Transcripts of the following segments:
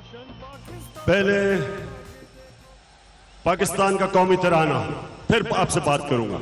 पहले पाकिस्तान का कौमी तराना, फिर आपसे बात करूंगा।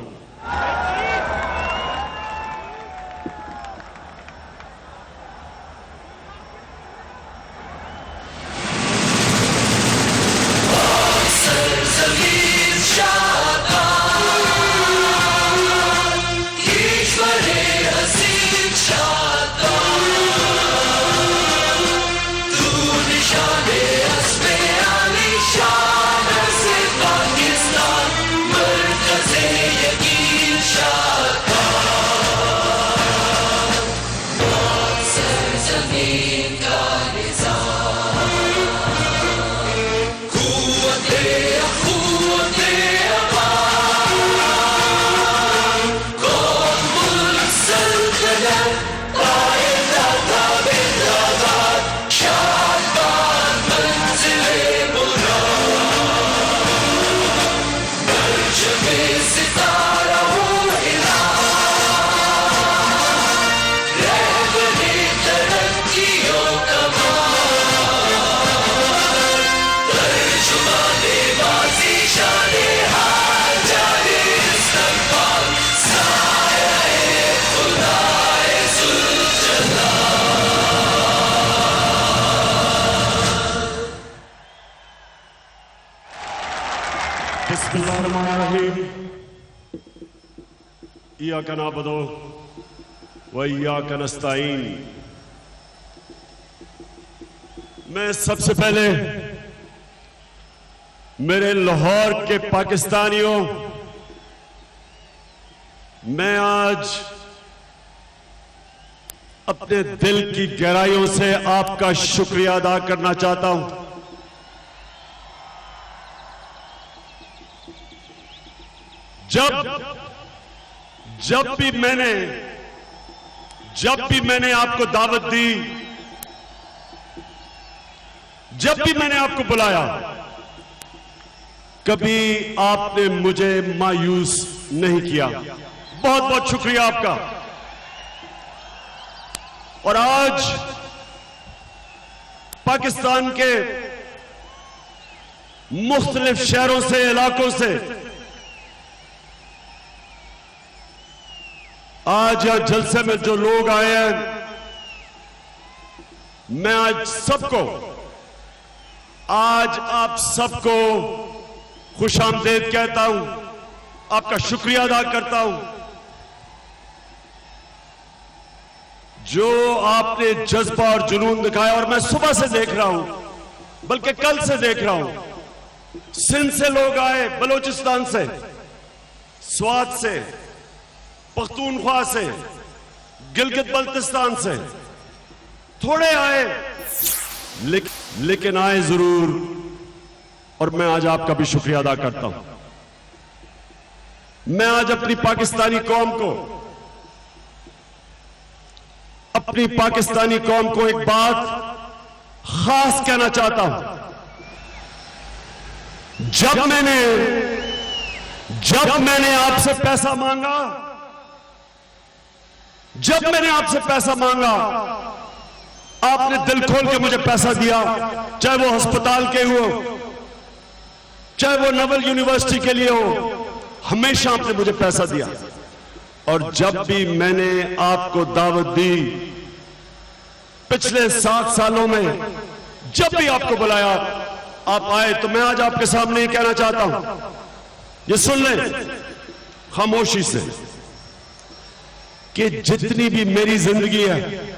इय्याका नअबुदु व इय्याका नस्तईन। मैं सबसे पहले मेरे लाहौर के पाकिस्तानियों, मैं आज अपने दिल की गहराइयों से आपका शुक्रिया अदा करना चाहता हूं। जब भी मैंने आपको दावत दी, जब भी मैंने आपको बुलाया, कभी आपने मुझे मायूस नहीं किया। बहुत बहुत शुक्रिया आपका। और आज पाकिस्तान के मुख्तलिफ शहरों से, इलाकों से आज यहां जलसे में जो लोग आए हैं, मैं आज आप सबको खुशामदीद कहता हूं, आपका शुक्रिया अदा करता हूं। जो आपने जज्बा और जुनून दिखाया, और मैं सुबह से देख रहा हूं, बल्कि कल से देख रहा हूं, सिंध से लोग आए, बलूचिस्तान से, स्वात से, पख्तूनख्वा से, गिलगित बल्तिस्तान से, थोड़े आए लेकिन आए जरूर। और मैं आज आपका भी शुक्रिया अदा करता हूं। मैं आज अपनी पाकिस्तानी कौम को एक बात खास कहना चाहता हूं। जब मैंने आपसे पैसा मांगा, आपने दिल खोल के मुझे पैसा दिया, चाहे वो अस्पताल के हो, चाहे वो नवल यूनिवर्सिटी के लिए हो, हमेशा आपने मुझे पैसा दिया। और जब भी मैंने आपको दावत दी, पिछले 7 सालों में जब भी आपको बुलाया, आप आए, तो मैं आज आपके सामने ही कहना चाहता हूं, ये सुन लें खामोशी से, कि जितनी भी मेरी जिंदगी है,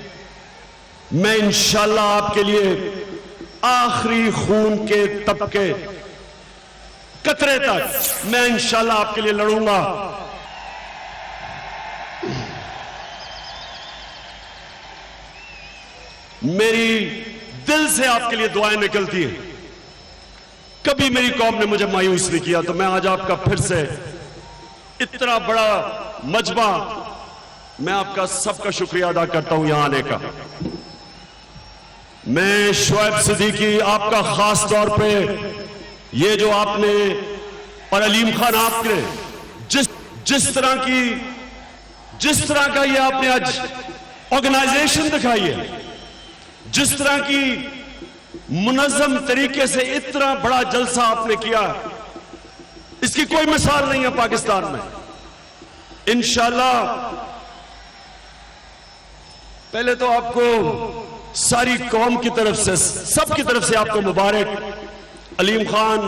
मैं इंशाल्लाह आपके लिए आखिरी खून के तबके कतरे तक मैं इंशाल्लाह आपके लिए लड़ूंगा। मेरी दिल से आपके लिए दुआएं निकलती हैं। कभी मेरी कौम ने मुझे मायूस नहीं किया। तो मैं आज आपका फिर से इतना बड़ा मजमा, मैं आपका सबका शुक्रिया अदा करता हूं यहां आने का। मैं शोएब सिद्दीकी, आपका खास तौर पे ये जो आपने और अलीम खान आपने जिस तरह का ये आपने आज ऑर्गेनाइजेशन दिखाई है, जिस तरह की मुनज़्ज़म तरीके से इतना बड़ा जलसा आपने किया, इसकी कोई मिसाल नहीं है पाकिस्तान में। इंशाअल्लाह पहले तो आपको सारी कौम की तरफ से, सब की तरफ से आपको मुबारक। अलीम खान,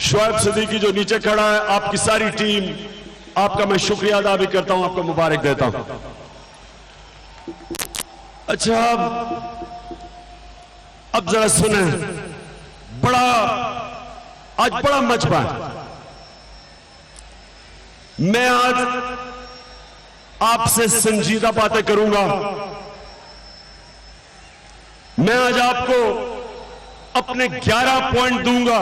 शुएब सिद्दीकी जो नीचे खड़ा है, आपकी सारी टीम, आपका मैं शुक्रिया अदा भी करता हूं, आपको मुबारक देता हूं। अच्छा, अब जरा सुने, आज बड़ा मजबा है। मैं आज आपसे संजीदा बातें करूंगा। मैं आज आपको अपने 11 पॉइंट दूंगा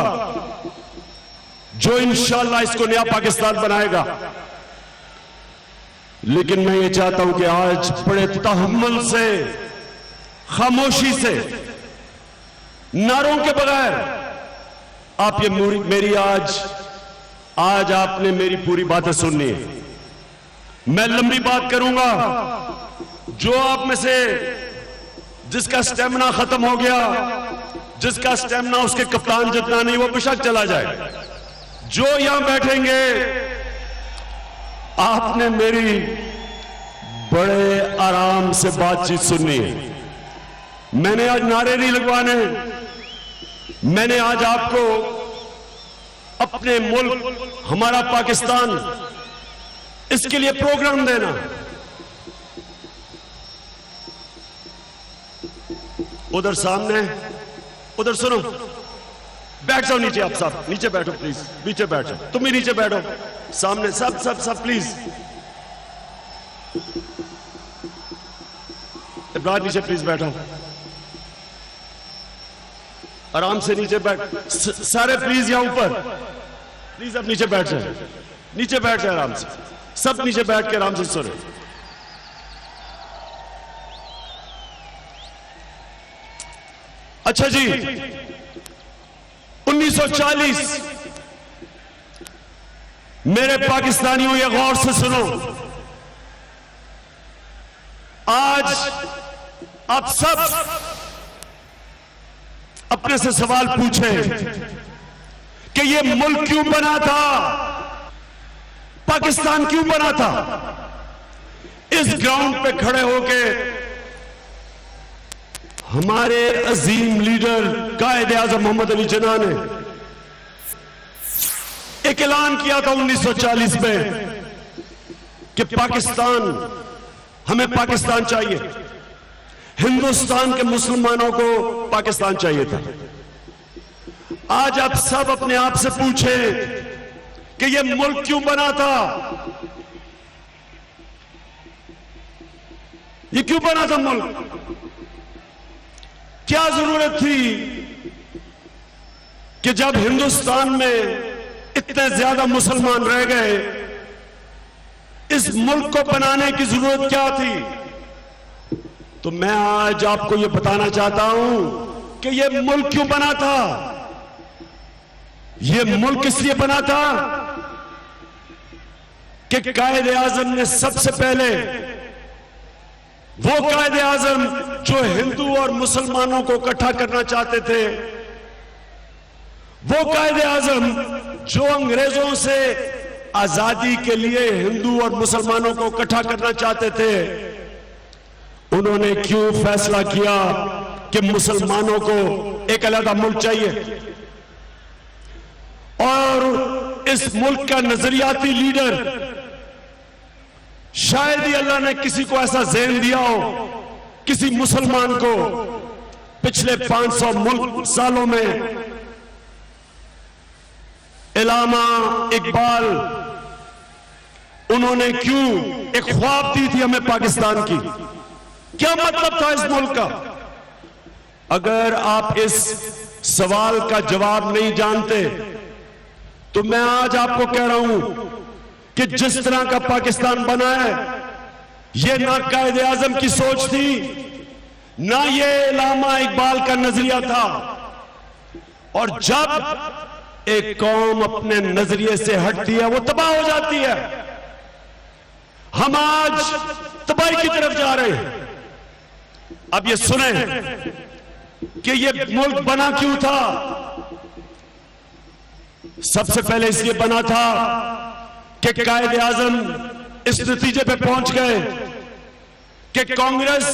जो इंशाअल्लाह इसको नया पाकिस्तान बनाएगा। लेकिन मैं ये चाहता हूं कि आज बड़े तहम्मुल से, खामोशी से, नारों के बगैर आप ये मेरी आज आपने मेरी पूरी बातें सुननी है। मैं लंबी बात करूंगा। जो आप में से जिसका स्टेमिना खत्म हो गया, जिसका स्टेमिना उसके कप्तान जितना नहीं, वो बेशक चला जाए। जो यहां बैठेंगे, आपने मेरी बड़े आराम से बातचीत सुननी है। मैंने आज नारे नहीं लगवाने, मैंने आज आपको अपने मुल्क, हमारा पाकिस्तान, इसके लिए प्रोग्राम देना। उधर सामने, उधर सुनो, बैठ जाओ नीचे, आप सब नीचे बैठो प्लीज, नीचे बैठो, तुम भी नीचे बैठो, सामने सब सब सब प्लीज। इब्राहिम नीचे प्लीज बैठो, आराम से नीचे बैठ। सारे प्लीज यहां ऊपर, प्लीज अब नीचे बैठ जाए, नीचे बैठ जाए आराम से, सब नीचे बैठ के आराम से सुने। अच्छा जी, 1940, मेरे पाकिस्तानियों ये गौर से सुनो। आज आप सब अपने से सवाल पूछें कि ये मुल्क क्यों बना था, पाकिस्तान क्यों बना था। इस ग्राउंड पे खड़े होके हमारे अजीम लीडर कायद-ए-आज़म मोहम्मद अली जिन्ना ने एक ऐलान किया था 1940 में कि पाकिस्तान, हमें पाकिस्तान चाहिए। हिंदुस्तान के मुसलमानों को पाकिस्तान चाहिए था। आज आप सब अपने आप से पूछें कि यह मुल्क क्यों बना था, ये क्यों बना था मुल्क, क्या जरूरत थी कि जब हिंदुस्तान में इतने ज्यादा मुसलमान रह गए, इस मुल्क को बनाने की जरूरत क्या थी। तो मैं आज आपको यह बताना चाहता हूं कि यह मुल्क क्यों बना था। यह मुल्क इसलिए बना था कि कायद-ए-आज़म ने सबसे पहले, वो कायद-ए-आज़म जो हिंदू और मुसलमानों को इकट्ठा करना चाहते थे, वो कायद-ए-आज़म जो अंग्रेजों से आजादी के लिए हिंदू और मुसलमानों को इकट्ठा करना चाहते थे, उन्होंने क्यों फैसला किया कि मुसलमानों को एक अलग मुल्क चाहिए। और इस मुल्क का नजरियाती लीडर, शायद ही अल्लाह ने किसी को ऐसा ज़हन दिया हो, किसी मुसलमान को पिछले 500 सालों में। इलामा इकबाल, उन्होंने क्यों एक ख्वाब दी थी हमें पाकिस्तान की, क्या मतलब था इस मुल्क का। अगर आप इस सवाल का जवाब नहीं जानते तो मैं आज आपको कह रहा हूं कि जिस तरह का पाकिस्तान बना है, यह ना कायद-ए-आज़म की सोच थी, ना ये इलामा इकबाल का नजरिया था। और जब एक कौम अपने नजरिए से हटती है, वो तबाह हो जाती है। हम आज तबाही की तरफ जा रहे हैं। अब ये सुने, कि ये मुल्क बना क्यों था। सबसे पहले इसलिए बना था कि कायदे आजम इस नतीजे पे पहुंच गए कि कांग्रेस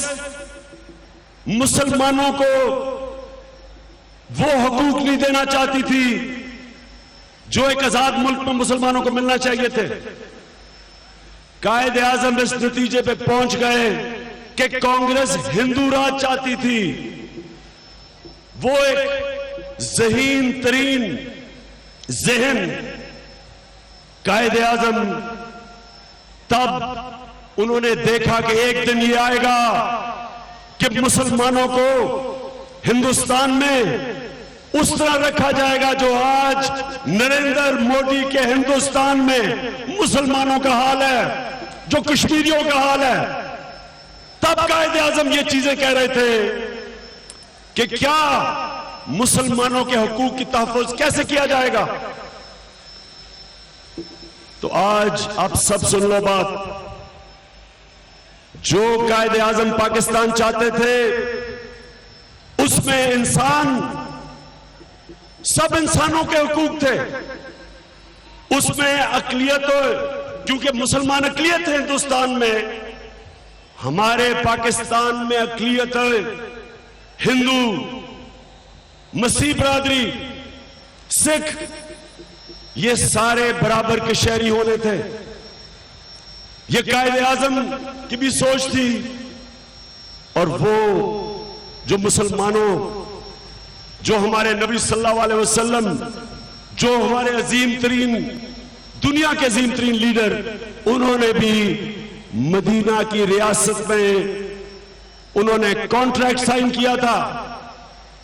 मुसलमानों को वो हकूक नहीं देना चाहती थी जो एक आजाद मुल्क में मुसलमानों को मिलना चाहिए थे। कायदे आजम इस नतीजे पे पहुंच गए कि कांग्रेस हिंदू राज चाहती थी। वो एक ज़हीन तरीन ज़हन कायदे आजम, तब उन्होंने देखा कि एक दिन ये आएगा कि मुसलमानों को हिंदुस्तान में उस तरह रखा जाएगा जो आज नरेंद्र मोदी के हिंदुस्तान में मुसलमानों का हाल है, जो कश्मीरियों का हाल है। तब कायदे आजम ये चीजें कह रहे थे कि क्या मुसलमानों के हकूक की तहफ़्फ़ुज़ कैसे किया जाएगा। तो आज आप सब सुन लो बात। जो कायदे आजम पाकिस्तान चाहते थे उसमें इंसान, सब इंसानों के हकूक थे, उसमें अक़लियत, क्योंकि मुसलमान अक़लियत है हिंदुस्तान में, हमारे पाकिस्तान में अक़लियत है हिंदू, मसीह बरादरी, सिख, ये सारे बराबर के शहरी होने थे। ये कायदे आजम की भी सोच थी। और वो जो मुसलमानों, जो हमारे नबी सल्लल्लाहु अलैहि वसल्लम, जो हमारे अजीम तरीन, दुनिया के अजीम तरीन लीडर, उन्होंने भी मदीना की रियासत में उन्होंने कॉन्ट्रैक्ट साइन किया था,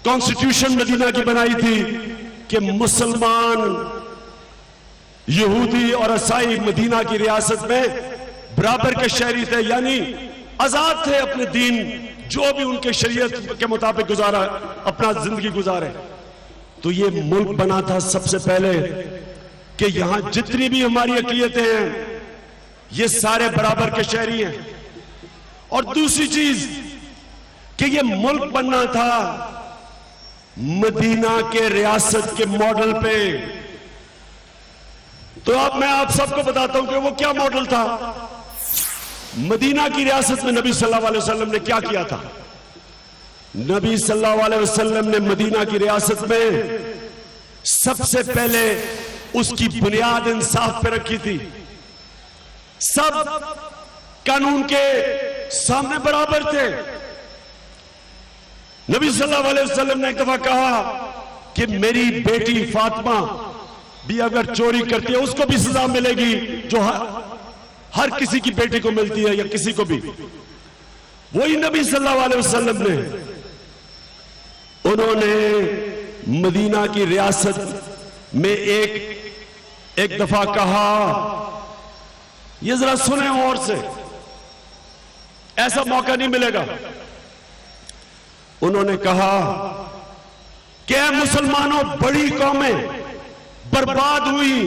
कॉन्स्टिट्यूशन मदीना की बनाई थी कि मुसलमान, यहूदी और ईसाई मदीना की रियासत में बराबर के शहरी थे, यानी आजाद थे अपने दीन, जो भी उनके शरीयत के मुताबिक गुजारा, अपना जिंदगी गुजारे। तो ये मुल्क बना था सबसे पहले कि यहां जितनी भी हमारी अक़लियतें हैं ये सारे बराबर के शहरी हैं। और दूसरी चीज कि ये मुल्क बनना था मदीना के रियासत के मॉडल पे। तो अब मैं आप सबको बताता हूं कि वो क्या मॉडल था। मदीना की रियासत में नबी सल्लल्लाहु अलैहि वसल्लम ने क्या किया था। नबी सल्लल्लाहु अलैहि वसल्लम ने मदीना की रियासत में सबसे पहले उसकी बुनियाद इंसाफ पे रखी थी। सब कानून के सामने बराबर थे। नबी सल्लल्लाहु अलैहि वसल्लम ने एक दफा कहा कि मेरी बेटी फातिमा भी अगर चोरी करती है उसको भी सजा मिलेगी जो हर किसी की बेटी को मिलती है, या किसी को भी। वही नबी सल्लल्लाहु अलैहि वसल्लम ने, उन्होंने मदीना की रियासत में एक दफा कहा, ये जरा सुने और से, ऐसा मौका नहीं मिलेगा। उन्होंने कहा कि मुसलमानों, बड़ी कौमें बर्बाद हुई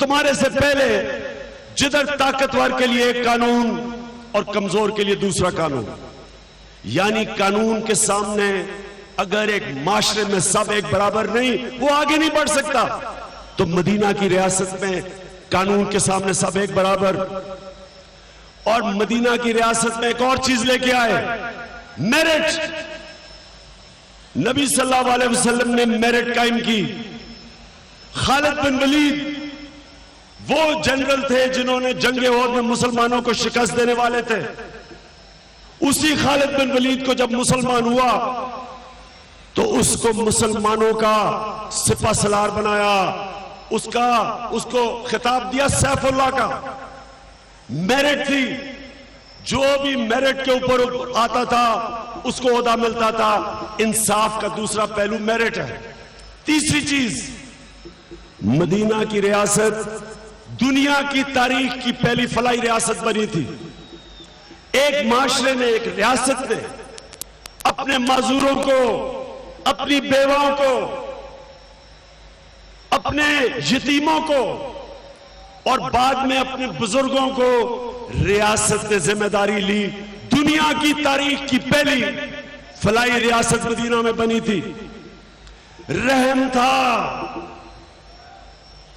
तुम्हारे से पहले, जिधर ताकतवर के लिए एक कानून और कमजोर के लिए दूसरा कानून। यानी कानून के सामने अगर एक माशरे में सब एक बराबर नहीं, वो आगे नहीं बढ़ सकता। तो मदीना की रियासत में कानून के सामने सब एक बराबर। और मदीना की रियासत में एक और चीज लेके आए, मेरिट। नबी सल्लल्लाहु अलैहि वसल्लम ने मेरिट कायम की। खालिद बिन वलीद वो जनरल थे जिन्होंने जंगे ओहद में मुसलमानों को शिकस्त देने वाले थे। उसी खालिद बिन वलीद को जब मुसलमान हुआ तो उसको मुसलमानों का सिपा सलार बनाया, उसको खिताब दिया सैफुल्लाह का। मेरिट थी, जो भी मेरिट के ऊपर आता था उसको ओहदा मिलता था। इंसाफ का दूसरा पहलू मेरिट है। तीसरी चीज, मदीना की रियासत दुनिया की तारीख की पहली फलाही रियासत बनी थी। एक माशरे ने, एक रियासत ने अपने माजूरों को, अपनी बेवाओं को, अपने यतीमों को और बाद में अपने बुजुर्गों को रियासत ने जिम्मेदारी ली। दुनिया की तारीख की पहली फलाई रियासत मदीना में बनी थी। रहम था,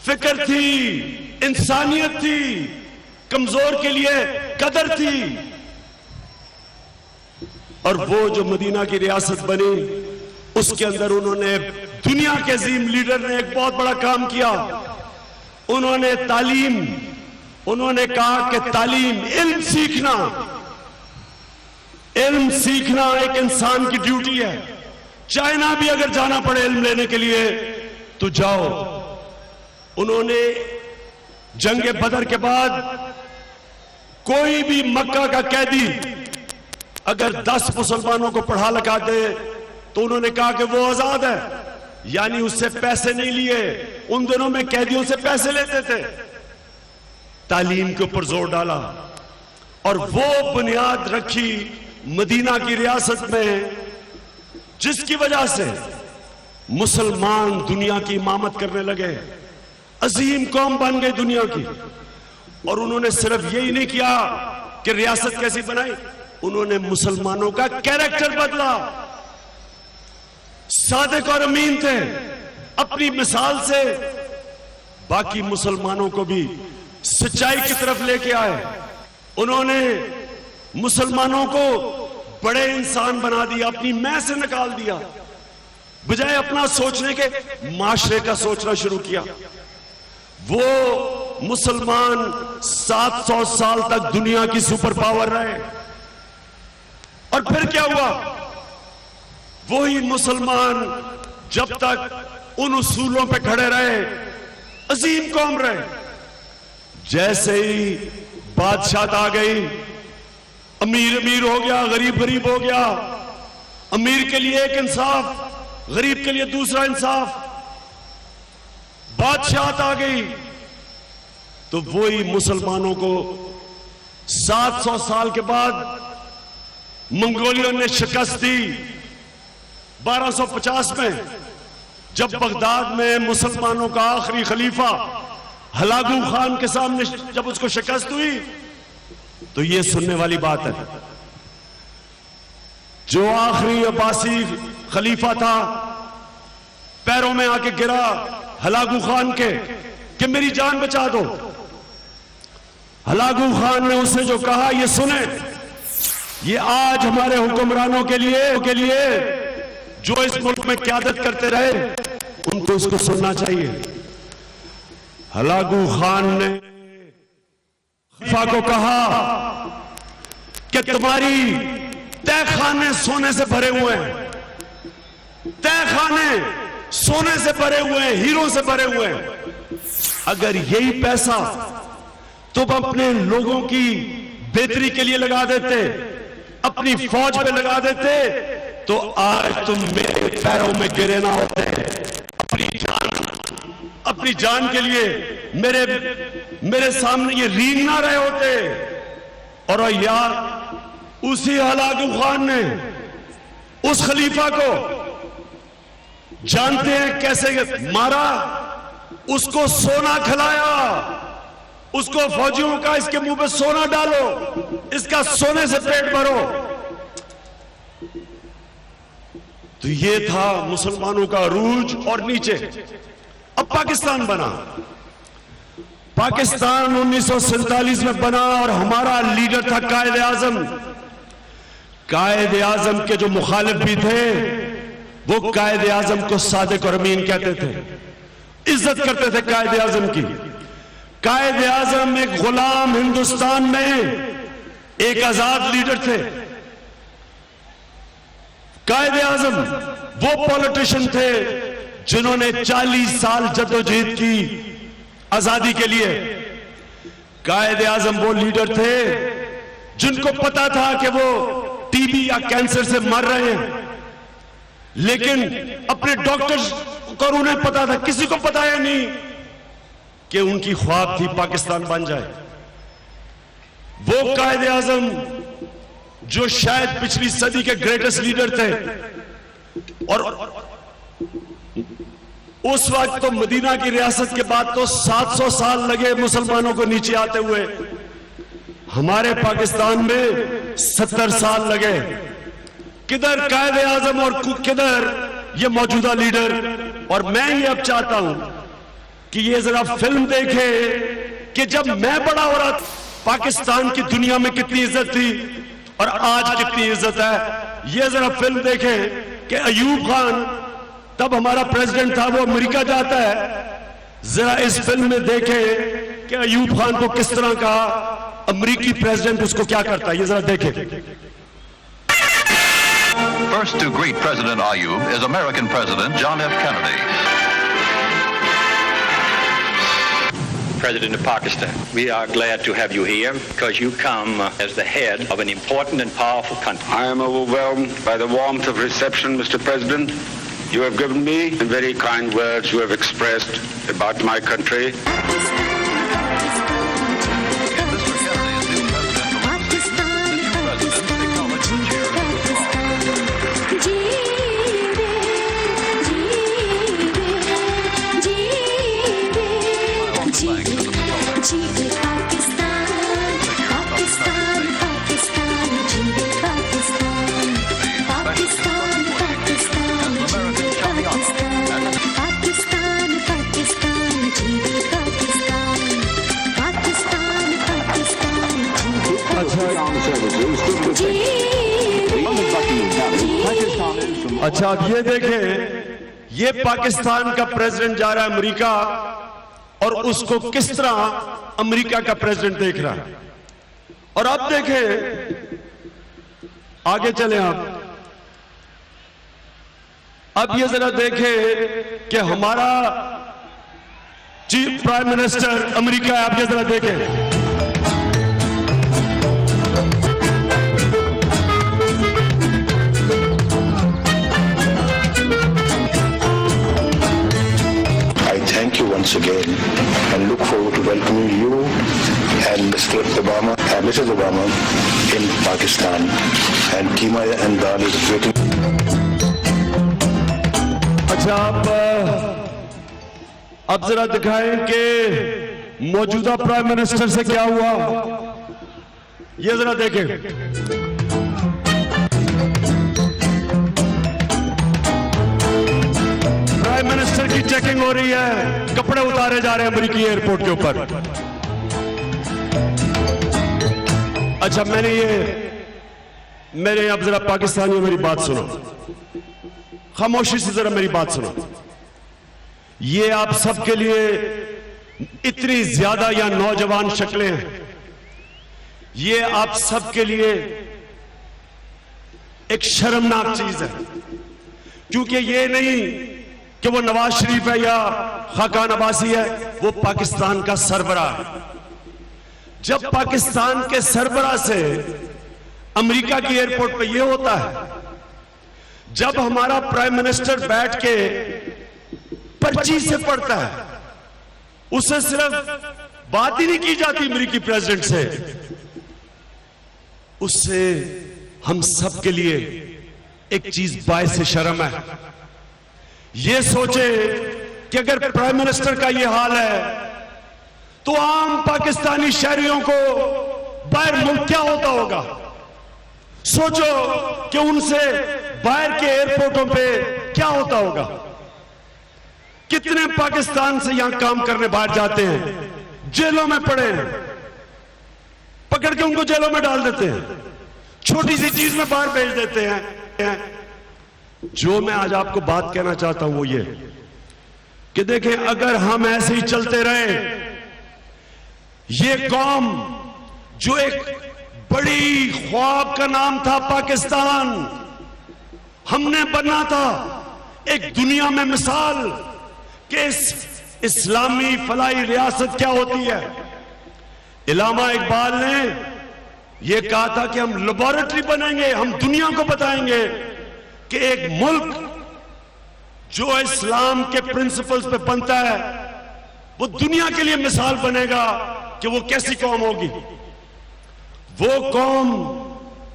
फिक्र थी, इंसानियत थी, कमजोर के लिए कदर थी। और वो जो मदीना की रियासत बनी, उसके अंदर उन्होंने, दुनिया के अजीम लीडर ने एक बहुत बड़ा काम किया। उन्होंने तालीम, उन्होंने कहा कि तालीम, इल्म सीखना एक इंसान की ड्यूटी है। चाइना भी अगर जाना पड़े इल्म लेने के लिए तो जाओ। उन्होंने जंगे बदर के बाद कोई भी मक्का का कैदी अगर 10 मुसलमानों को पढ़ा लिखा दे तो उन्होंने कहा कि वो आजाद है, यानी उससे पैसे नहीं लिए। उन दिनों में कैदियों से पैसे लेते थे। तालीम के ऊपर जोर डाला और वो बुनियाद रखी मदीना की रियासत में, जिसकी वजह से मुसलमान दुनिया की इमामत करने लगे, अजीम कौम बन गई दुनिया की। और उन्होंने सिर्फ यही नहीं किया कि रियासत कैसी बनाई, उन्होंने मुसलमानों का कैरेक्टर बदला। सादिक और अमीन थे, अपनी मिसाल से बाकी मुसलमानों को भी सच्चाई की तरफ लेके आए। उन्होंने मुसलमानों को बड़े इंसान बना दिया, अपनी मैं से निकाल दिया। बजाय अपना सोचने के माशरे का सोचना शुरू किया। वो मुसलमान 700 साल तक दुनिया की सुपर पावर रहे। और फिर क्या हुआ? वही मुसलमान जब तक उन उसूलों पे खड़े रहे, अजीम कौम रहे। जैसे ही बादशाह आ गई, अमीर अमीर हो गया, गरीब गरीब हो गया। अमीर के लिए एक इंसाफ, गरीब के लिए दूसरा इंसाफ। बादशाह आ गई तो वही मुसलमानों को 700 साल के बाद मंगोलियों ने शिकस्त दी। 1250 में जब बगदाद में मुसलमानों का आखिरी खलीफा हलागू खान के सामने जब उसको शिकस्त हुई, तो ये सुनने वाली बात है, जो आखिरी अब्बासी खलीफा था पैरों में आके गिरा हलागू खान के कि मेरी जान बचा दो। हलागू खान ने उससे जो कहा, ये सुने, ये आज हमारे हुक्मरानों के लिए जो इस मुल्क में क़यादत करते रहे, उनको इसको सुनना चाहिए। हलागू खान ने खलीफा को कहा कि तुम्हारी तहखाने सोने से भरे हुए हैं, तहखाने सोने से भरे हुए हैं, हीरों से भरे हुए हैं। अगर यही पैसा तुम अपने लोगों की बेहतरी के लिए लगा देते, अपनी फौज पे लगा देते, तो आज तुम मेरे पैरों में गिरे ना होते। अपनी जान के लिए मेरे सामने ये रींग ना रहे होते। और यार, उसी हलागू खान ने उस खलीफा को जानते हैं कैसे मारा? उसको सोना खिलाया, उसको फौजियों का इसके मुंह पे सोना डालो, इसका सोने से पेट भरो। तो ये था मुसलमानों का अरूज। और नीचे अब पाकिस्तान बना। पाकिस्तान 1947 में बना और हमारा लीडर था कायद आजम। कायद आजम के जो मुखालिफ भी थे, वो कायद आजम को सादिक और अमीन कहते थे, इज्जत करते थे कायद आजम की। कायद आजम एक गुलाम हिंदुस्तान में एक आजाद लीडर थे। कायद आजम वो पॉलिटिशियन थे जिन्होंने 40 साल जद्दोजहद की आजादी के लिए। कायद आजम वो लीडर थे जिनको पता था कि वो टीबी या कैंसर से मर रहे हैं, लेकिन अपने डॉक्टर्स को उन्हें पता था, किसी को बताया नहीं कि उनकी ख्वाब थी पाकिस्तान बन जाए। वो कायद आजम जो शायद पिछली सदी के ग्रेटेस्ट लीडर थे। और उस वक्त तो मदीना की रियासत के बाद तो 700 साल लगे मुसलमानों को नीचे आते हुए। हमारे पाकिस्तान में 70 साल लगे किधर कायदे आजम और किधर ये मौजूदा लीडर। और मैं ये अब चाहता हूं कि ये जरा फिल्म देखे कि जब मैं बड़ा हो रहा पाकिस्तान की दुनिया में कितनी इज्जत थी और आज कितनी इज्जत है। ये जरा फिल्म देखें कि अयूब खान तब हमारा प्रेसिडेंट था, वो अमेरिका जाता है। जरा इस फिल्म में देखें कि अयूब खान को किस तरह का अमेरिकी प्रेसिडेंट उसको क्या करता है। ये जरा देखें। First to greet President Ayub is American President John F. Kennedy. President of Pakistan, we are glad to have you here because you come as the head of an important and powerful country. I am overwhelmed by the warmth of reception, Mr. President, you have given me, and very kind words you have expressed about my country. अच्छा, अब ये देखें, ये पाकिस्तान का president जा रहा है America और उसको किस तरह अमेरिका का प्रेसिडेंट देख रहा है। और अब देखें, आगे चले आप, अब ये जरा देखें कि हमारा चीफ प्राइम मिनिस्टर अमेरिका है। आप ये जरा देखें। Thank you once again and look forward to welcoming you and Mr. Obama and Mrs. Obama in Pakistan, and Keema and Dal is waiting. अच्छा, अब जरा दिखाएं कि मौजूदा प्राइम मिनिस्टर से क्या हुआ। ये जरा देखें। प्राइम मिनिस्टर की चेकिंग हो रही है, कपड़े उतारे जा रहे हैं अमेरिकी एयरपोर्ट के ऊपर। अच्छा, मेरे अब जरा पाकिस्तानियों मेरी बात सुनो, खामोशी से जरा मेरी बात सुनो। ये आप सबके लिए इतनी ज्यादा या नौजवान शक्लें हैं, ये आप सबके लिए एक शर्मनाक चीज है, क्योंकि ये नहीं कि वो नवाज शरीफ है या खाकान अब्बासी है, वो पाकिस्तान का सरबराह है। जब पाकिस्तान के सरबराह से अमेरिका की एयरपोर्ट पे ये होता है, जब हमारा प्राइम मिनिस्टर बैठ के पर्ची से पढ़ता है, उससे सिर्फ बात ही नहीं की जाती अमेरिकी प्रेसिडेंट से, उससे हम सब के लिए एक चीज बायसे शर्म है। ये सोचे कि अगर प्राइम मिनिस्टर का ये हाल है तो आम पाकिस्तानी शहरियों को बाहर मुल्क क्या होता होगा। सोचो कि उनसे बाहर के एयरपोर्टों पे क्या होता होगा। कितने पाकिस्तान से यहां काम करने बाहर जाते हैं, जेलों में पड़े हैं, पकड़ के उनको जेलों में डाल देते हैं, छोटी सी चीज में बाहर भेज देते हैं। जो मैं आज आपको बात कहना चाहता हूं वो ये कि देखें, अगर हम ऐसे ही चलते रहे, ये कौम जो एक बड़ी ख्वाब का नाम था पाकिस्तान, हमने बनना था एक दुनिया में मिसाल कि इस्लामी फलाई रियासत क्या होती है। इलामा इकबाल ने यह कहा था कि हम लेबोरेटरी बनेंगे, हम दुनिया को बताएंगे कि एक मुल्क जो इस्लाम के प्रिंसिपल्स पे बनता है वो दुनिया के लिए मिसाल बनेगा कि वो कैसी कौम होगी। वो कौम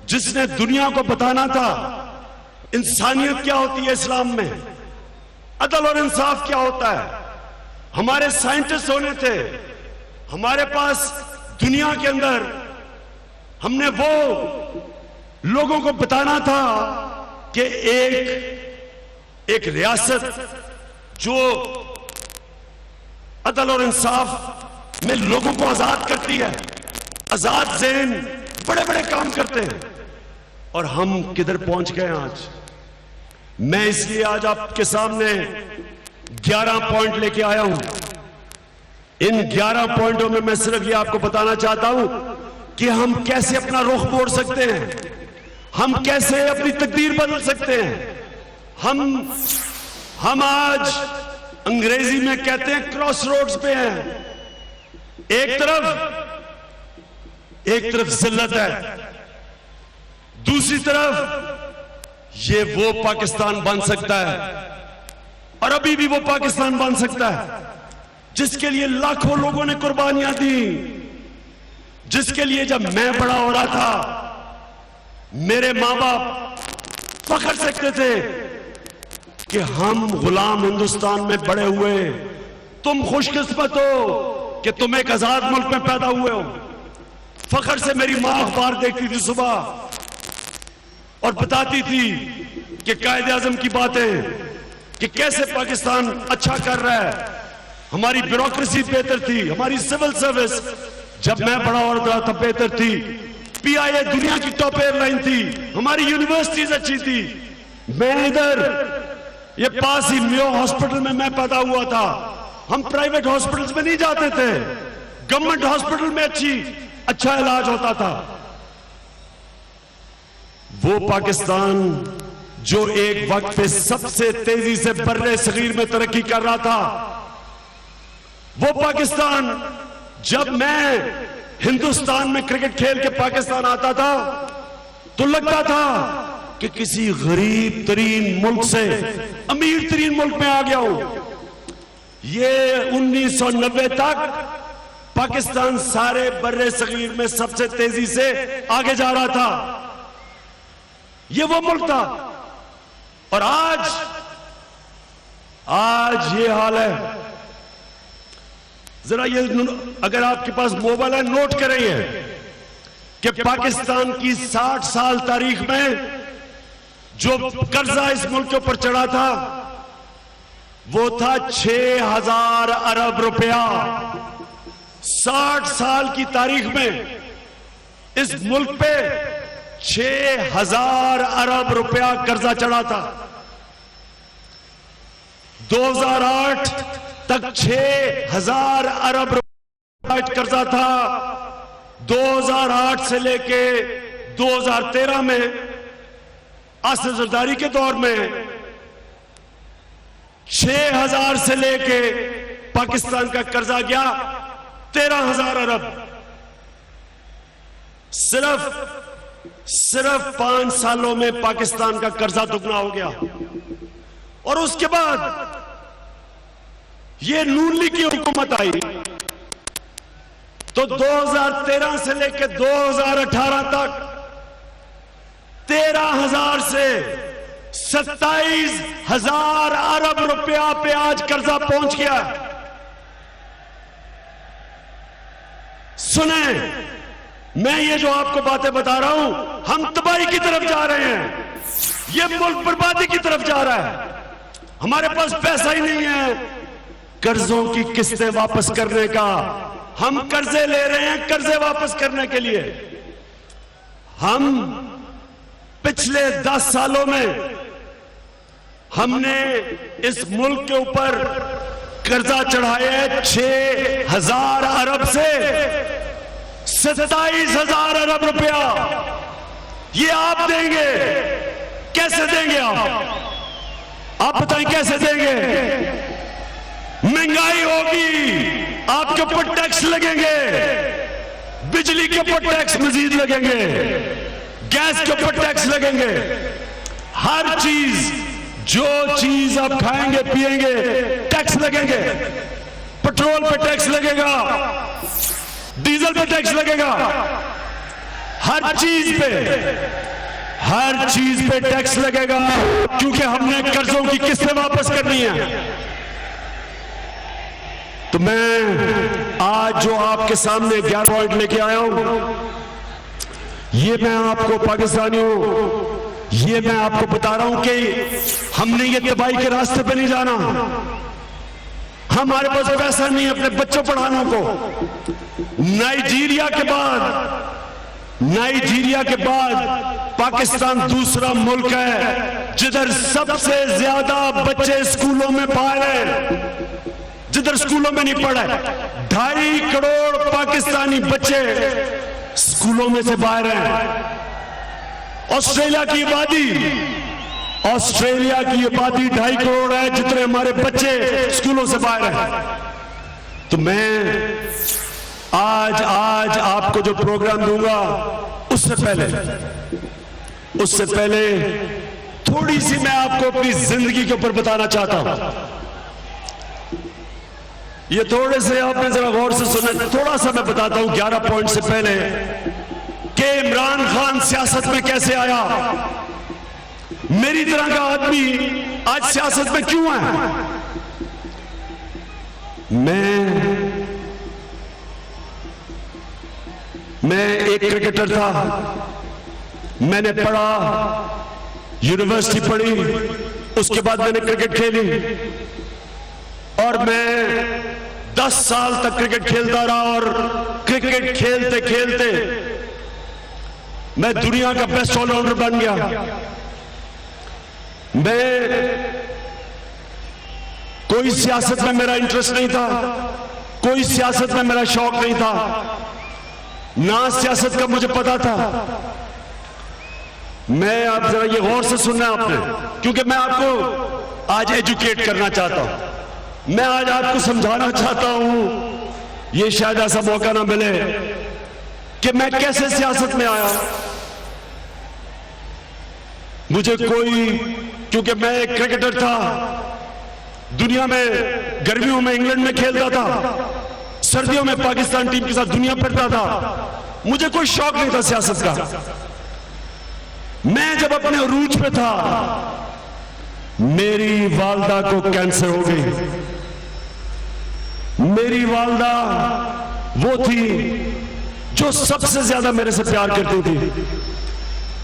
जिसने दुनिया को बताना था इंसानियत क्या होती है इस्लाम में, अदल और इंसाफ क्या होता है। हमारे साइंटिस्ट होने थे, हमारे पास दुनिया के अंदर हमने वो लोगों को बताना था कि एक रियासत जो अदल और इंसाफ में लोगों को आजाद करती है, आजाद ज़हन बड़े बड़े काम करते हैं, और हम किधर पहुंच गए आज। मैं इसलिए आज आपके सामने 11 पॉइंट लेके आया हूं। इन 11 पॉइंटों में मैं सिर्फ ये आपको बताना चाहता हूं कि हम कैसे अपना रुख मोड़ सकते हैं, हम कैसे अपनी तकदीर बदल सकते हैं। हम आज अंग्रेजी में कहते हैं क्रॉस रोड्स पे हैं। एक तरफ जिल्लत है, दूसरी तरफ ये वो पाकिस्तान बन सकता है, और अभी भी वो पाकिस्तान बन सकता है जिसके लिए लाखों लोगों ने कुर्बानियां दी, जिसके लिए जब मैं बड़ा हो रहा था मेरे मां बाप फख्र सकते थे कि हम गुलाम हिंदुस्तान में बड़े हुए, तुम खुशकिस्मत हो कि तुम एक आजाद मुल्क में पैदा हुए हो। फख्र से मेरी मां अखबार देखती थी सुबह और बताती थी कि कायदे आजम की बातें कि कैसे पाकिस्तान अच्छा कर रहा है, हमारी ब्यूरोक्रेसी बेहतर थी, हमारी सिविल सर्विस जब मैं बड़ा हो रहा था बेहतर थी, पीआईए दुनिया की टॉप एयरलाइन थी, हमारी यूनिवर्सिटीज अच्छी थी। मैं इधर ये पास ही मेयो हॉस्पिटल में मैं पैदा हुआ था, हम प्राइवेट हॉस्पिटल्स में नहीं जाते थे, गवर्नमेंट हॉस्पिटल में अच्छा इलाज होता था। वो पाकिस्तान जो एक वक्त पे सबसे तेजी से बर्रे सगीर में तरक्की कर रहा था, वो पाकिस्तान जब मैं हिंदुस्तान में क्रिकेट खेल के पाकिस्तान आता था तो लगता था कि किसी गरीब तरीन मुल्क से अमीर तरीन मुल्क में आ गया हूं। ये 1990 तक पाकिस्तान सारे बर्रे सगीर में सबसे तेजी से आगे जा रहा था, ये वो मुल्क था। और आज ये हाल है। जरा ये अगर आपके पास मोबाइल है नोट करेंगे कि पाकिस्तान की 60 साल तारीख में जो कर्जा इस मुल्क के ऊपर चढ़ा था वो था 6000 अरब रुपया। 60 साल की तारीख में इस मुल्क पे 6000 अरब रुपया कर्जा चढ़ा था। 2008 तक 6000 अरब रुपया कर्जा था। 2008 से लेके 2013 में असद जरदारी के दौर में 6000 से लेके पाकिस्तान का कर्जा गया 13000 अरब। सिर्फ 5 सालों में पाकिस्तान का कर्जा दुगना हो गया। और उसके बाद ये नून लीग की हुकूमत आई तो 2013 से लेकर 2018 तक 13000 से 27000 अरब रुपया पे आज कर्जा पहुंच गया। सुने, मैं ये जो आपको बातें बता रहा हूं, हम तबाही की तरफ जा रहे हैं, ये मुल्क बर्बादी की तरफ जा रहा है। हमारे पास पैसा ही नहीं है कर्जों की किस्तें वापस करने का। हम कर्जे ले रहे हैं कर्जे वापस करने के लिए। हम पिछले 10 सालों में हमने इस मुल्क के ऊपर कर्जा चढ़ाया है 6000 अरब से 27000 अरब रुपया। ये आप देंगे, कैसे देंगे आप बताएं कैसे देंगे? महंगाई होगी, आपके ऊपर टैक्स लगेंगे, बिजली के ऊपर टैक्स मजीद लगेंगे, गैस के ऊपर टैक्स लगेंगे। हर चीज, जो चीज आप खाएंगे पिएंगे टैक्स लगेंगे। पेट्रोल पे टैक्स लगेगा, डीजल पे टैक्स लगेगा, हर चीज पे टैक्स लगेगा, क्योंकि हमने कर्जों की किस्तें वापस करनी है। तो मैं आज जो आपके सामने 11 पॉइंट लेके आया हूं, ये मैं आपको पाकिस्तानियों ये मैं आपको बता रहा हूं कि हमने ये तबाही के रास्ते पे नहीं जाना। हमारे पास पैसा नहीं अपने बच्चों पढ़ाने को। नाइजीरिया के बाद पाकिस्तान दूसरा मुल्क है जिधर सबसे ज्यादा बच्चे स्कूलों में बाहर हैं, जिधर स्कूलों में नहीं पढ़ा है। 2.5 करोड़ पाकिस्तानी बच्चे स्कूलों में से बाहर हैं। ऑस्ट्रेलिया की आबादी 2.5 करोड़ है, जितने हमारे बच्चे स्कूलों से बाहर हैं। तो मैं आज आपको जो प्रोग्राम दूंगा उससे पहले थोड़ी सी मैं आपको अपनी जिंदगी के ऊपर बताना चाहता हूं। ये थोड़े से आपने जरा गौर से सुने, थोड़ा सा मैं बताता हूं 11 पॉइंट से पहले कि इमरान खान सियासत में कैसे आया, मेरी तरह का आदमी आज सियासत में क्यों है। मैं एक क्रिकेटर था, मैंने पढ़ा, यूनिवर्सिटी पढ़ी, उसके बाद मैंने क्रिकेट खेली और मैं 10 साल तक क्रिकेट खेलता रहा और क्रिकेट खेलते खेलते मैं दुनिया का बेस्ट ऑलराउंडर बन गया। कोई सियासत में मेरा इंटरेस्ट नहीं था, कोई सियासत में मेरा शौक नहीं था, ना सियासत का मुझे पता था। मैं आप जरा ये गौर से सुनना आपने, क्योंकि मैं आपको आज एजुकेट करना चाहता हूं, मैं आज आपको समझाना चाहता हूं। ये शायद ऐसा मौका ना मिले कि मैं कैसे सियासत में आया। मुझे क्योंकि मैं एक क्रिकेटर था, दुनिया में गर्मियों में इंग्लैंड में खेलता था, सर्दियों में पाकिस्तान टीम के साथ दुनिया फिरता था, मुझे कोई शौक नहीं था सियासत का। मैं जब अपने अरूज पे था, मेरी वालदा को कैंसर हो गई। मेरी वालदा वो थी जो सबसे ज्यादा मेरे से प्यार करती थी।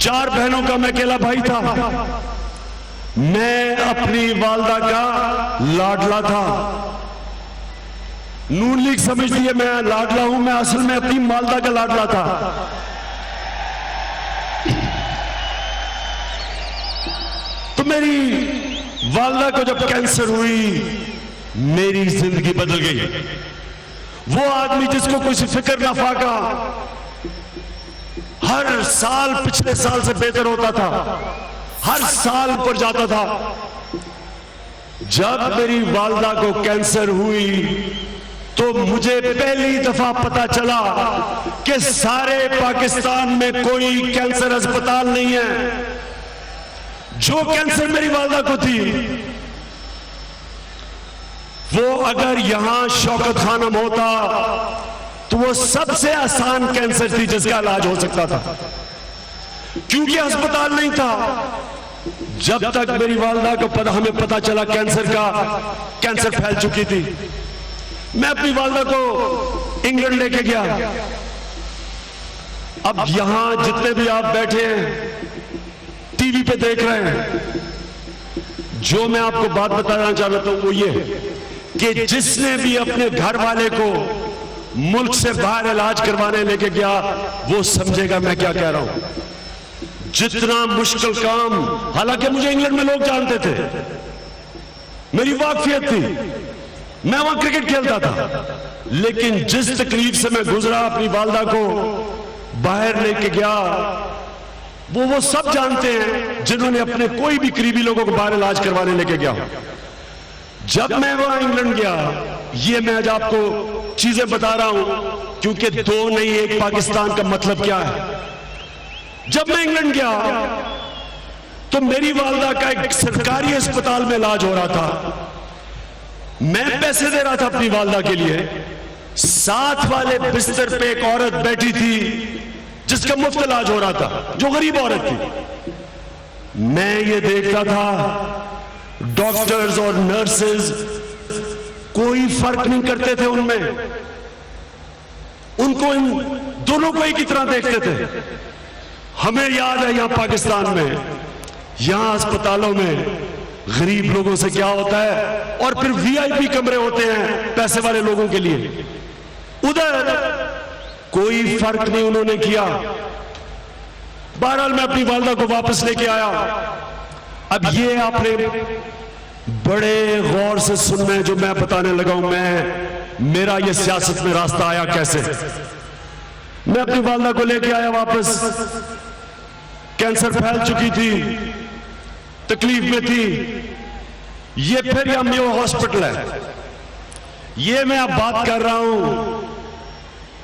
4 बहनों का मैं अकेला भाई था। मैं अपनी वालदा का लाडला था। नून लीग समझती है मैं लाडला हूं, मैं असल में अपनी वालदा का लाडला था। तो मेरी वालदा को जब कैंसर हुई, मेरी जिंदगी बदल गई। वो आदमी जिसको कोई फिक्र ना फाका, हर साल पिछले साल से बेहतर होता था, हर साल ऊपर जाता था। जब मेरी वालदा को कैंसर हुई तो मुझे पहली दफा पता चला कि सारे पाकिस्तान में कोई कैंसर अस्पताल नहीं है। जो कैंसर मेरी वालदा को थी, वो अगर यहां शौकत खानम होता तो वो सबसे आसान कैंसर थी जिसका इलाज हो सकता था, क्योंकि अस्पताल नहीं था। जब तक मेरी वालदा को हमें पता चला कैंसर फैल चुकी थी, मैं अपनी वालदा को इंग्लैंड लेके गया। अब यहां जितने भी आप बैठे हैं, टीवी पे देख रहे हैं, जो मैं आपको बात बताना चाहता हूं वो ये कि जिसने भी अपने घर वाले को मुल्क से बाहर इलाज करवाने लेके गया, वो समझेगा मैं क्या कह रहा हूं। जितना मुश्किल काम, हालांकि मुझे इंग्लैंड में लोग जानते थे, मेरी वाकफियत थी, मैं वहां क्रिकेट खेलता था, लेकिन जिस तकलीफ से मैं गुजरा अपनी वालदा को बाहर लेके गया, वो सब जानते हैं जिन्होंने अपने कोई भी करीबी लोगों को बाहर इलाज करवाने लेके गया। जब मैं वहां इंग्लैंड गया, ये मैं आज आपको चीजें बता रहा हूं क्योंकि 2 नहीं 1 पाकिस्तान का मतलब क्या है। जब मैं इंग्लैंड गया तो मेरी वालदा का एक सरकारी अस्पताल में इलाज हो रहा था। मैं पैसे दे रहा था अपनी वालदा के लिए। साथ वाले बिस्तर पे एक औरत बैठी थी जिसका मुफ्त इलाज हो रहा था, जो गरीब औरत थी। मैं ये देखता था डॉक्टर्स और नर्सेज कोई फर्क नहीं करते थे उनमें, उनको इन दोनों को एक ही तरह देखते थे। हमें याद है यहां पाकिस्तान में यहां अस्पतालों में गरीब लोगों से क्या होता है, और फिर वीआईपी कमरे होते हैं पैसे वाले लोगों के लिए। उधर कोई फर्क नहीं उन्होंने किया। बहरहाल मैं अपनी वालदा को वापस लेके आया। अब ये आपने बड़े गौर से सुनना है जो मैं बताने लगा हूं। मेरा ये सियासत में रास्ता आया कैसे। मैं अपनी वालदा को लेके आया वापस। कैंसर फैल चुकी थी, तकलीफ में थी। ये फिर यह मेयो हॉस्पिटल है। ये मैं अब बात कर रहा हूं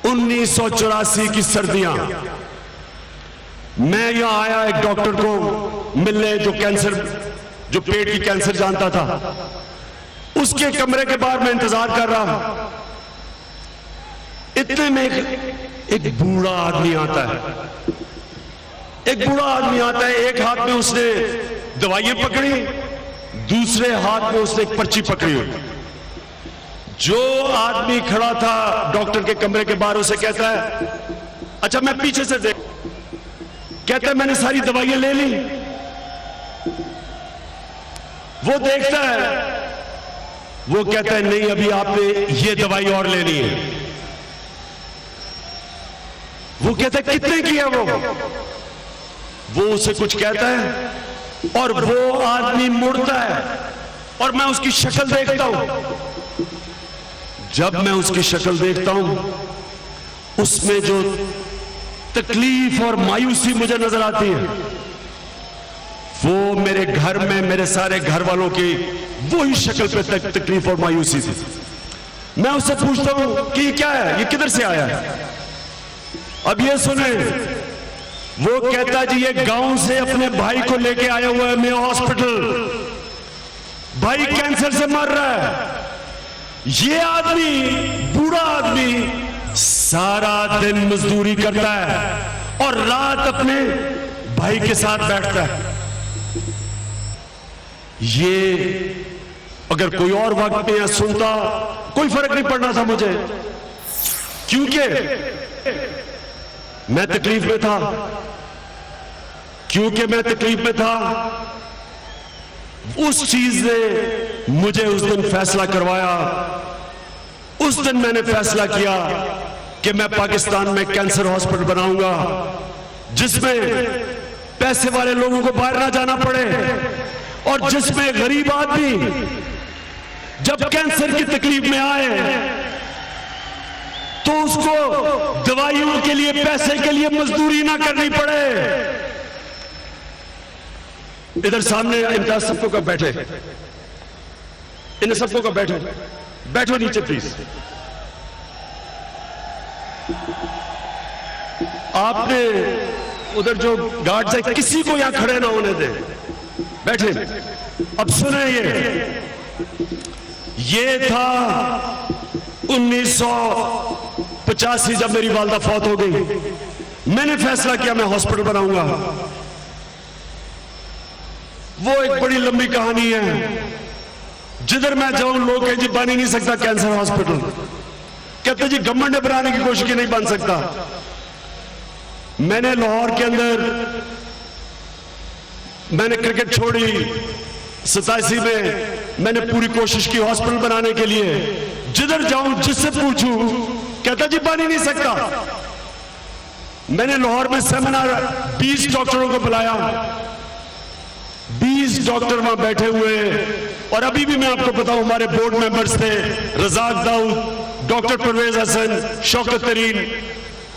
1984 की सर्दियां। मैं यहां आया एक डॉक्टर को मिलने जो पेट की कैंसर जानता था। उसके कमरे के बाहर मैं इंतजार कर रहा। इतने में एक बूढ़ा आदमी आता है। एक बूढ़ा आदमी आता है, एक हाथ में उसने दवाइयां पकड़ी, दूसरे हाथ में उसने एक पर्ची पकड़ी हुई। जो आदमी खड़ा था डॉक्टर के कमरे के बाहर, उसे कहता है, अच्छा मैं पीछे से देख। कहता है मैंने सारी दवाइयां ले ली। वो देखता है, वो कहता है नहीं, अभी आपने ये दवाई और लेनी है। वो कहता है कितने की है वो उसे कुछ कहता है और वो आदमी मुड़ता है और मैं उसकी शक्ल देखता हूं। जब मैं उसकी शक्ल देखता हूं, उसमें जो तकलीफ और मायूसी मुझे नजर आती है, वो मेरे घर में मेरे सारे घर वालों की वही शक्ल पे तकलीफ और मायूसी थी। मैं उससे पूछता हूं कि ये क्या है, ये किधर से आया है। अब ये सुने, वो कहता जी ये गांव से अपने भाई को लेके आया हुआ है मेयो हॉस्पिटल। भाई कैंसर से मर रहा है। ये आदमी, बूढ़ा आदमी, सारा दिन मजदूरी करता है और रात अपने भाई के साथ बैठता है। ये अगर कोई और वक्त में सुनता, कोई फर्क नहीं पड़ना था मुझे, क्योंकि मैं तकलीफ में था। क्योंकि मैं तकलीफ में था, उस चीज ने मुझे उस दिन फैसला करवाया। उस दिन मैंने फैसला किया कि मैं पाकिस्तान में कैंसर हॉस्पिटल बनाऊंगा, जिसमें पैसे वाले लोगों को बाहर ना जाना पड़े और जिसमें गरीब आदमी जब कैंसर की तकलीफ में आए तो उसको दवाइयों के लिए, पैसे के लिए मजदूरी ना करनी पड़े। इधर सामने इम्तियाज सबको का बैठे, इन सबको का बैठो, बैठो नीचे प्लीज। आपने उधर जो गार्ड्स है, किसी को यहां खड़े ना होने दे, बैठे। अब सुने, ये था 1985 जब मेरी वालदा फौत हो गई। मैंने फैसला किया मैं हॉस्पिटल बनाऊंगा। वो एक बड़ी लंबी कहानी है। जिधर मैं जाऊं लोग कहें जी बन ही नहीं सकता कैंसर हॉस्पिटल। कहते जी गवर्नमेंट ने बनाने की कोशिश की, नहीं बन सकता। मैंने लाहौर के अंदर, मैंने क्रिकेट छोड़ी 87 में, मैंने पूरी कोशिश की हॉस्पिटल बनाने के लिए। जिधर जाऊं जिससे पूछूं कहता जी बन ही नहीं सकता। मैंने लाहौर में सेमिनार 20 डॉक्टरों को बुलाया, 20 डॉक्टर वहां बैठे हुए। और अभी भी मैं आपको बताऊं, हमारे बोर्ड मेंबर्स थे रजाक दाऊद, डॉक्टर परवेज हसन, शौकत तरीन।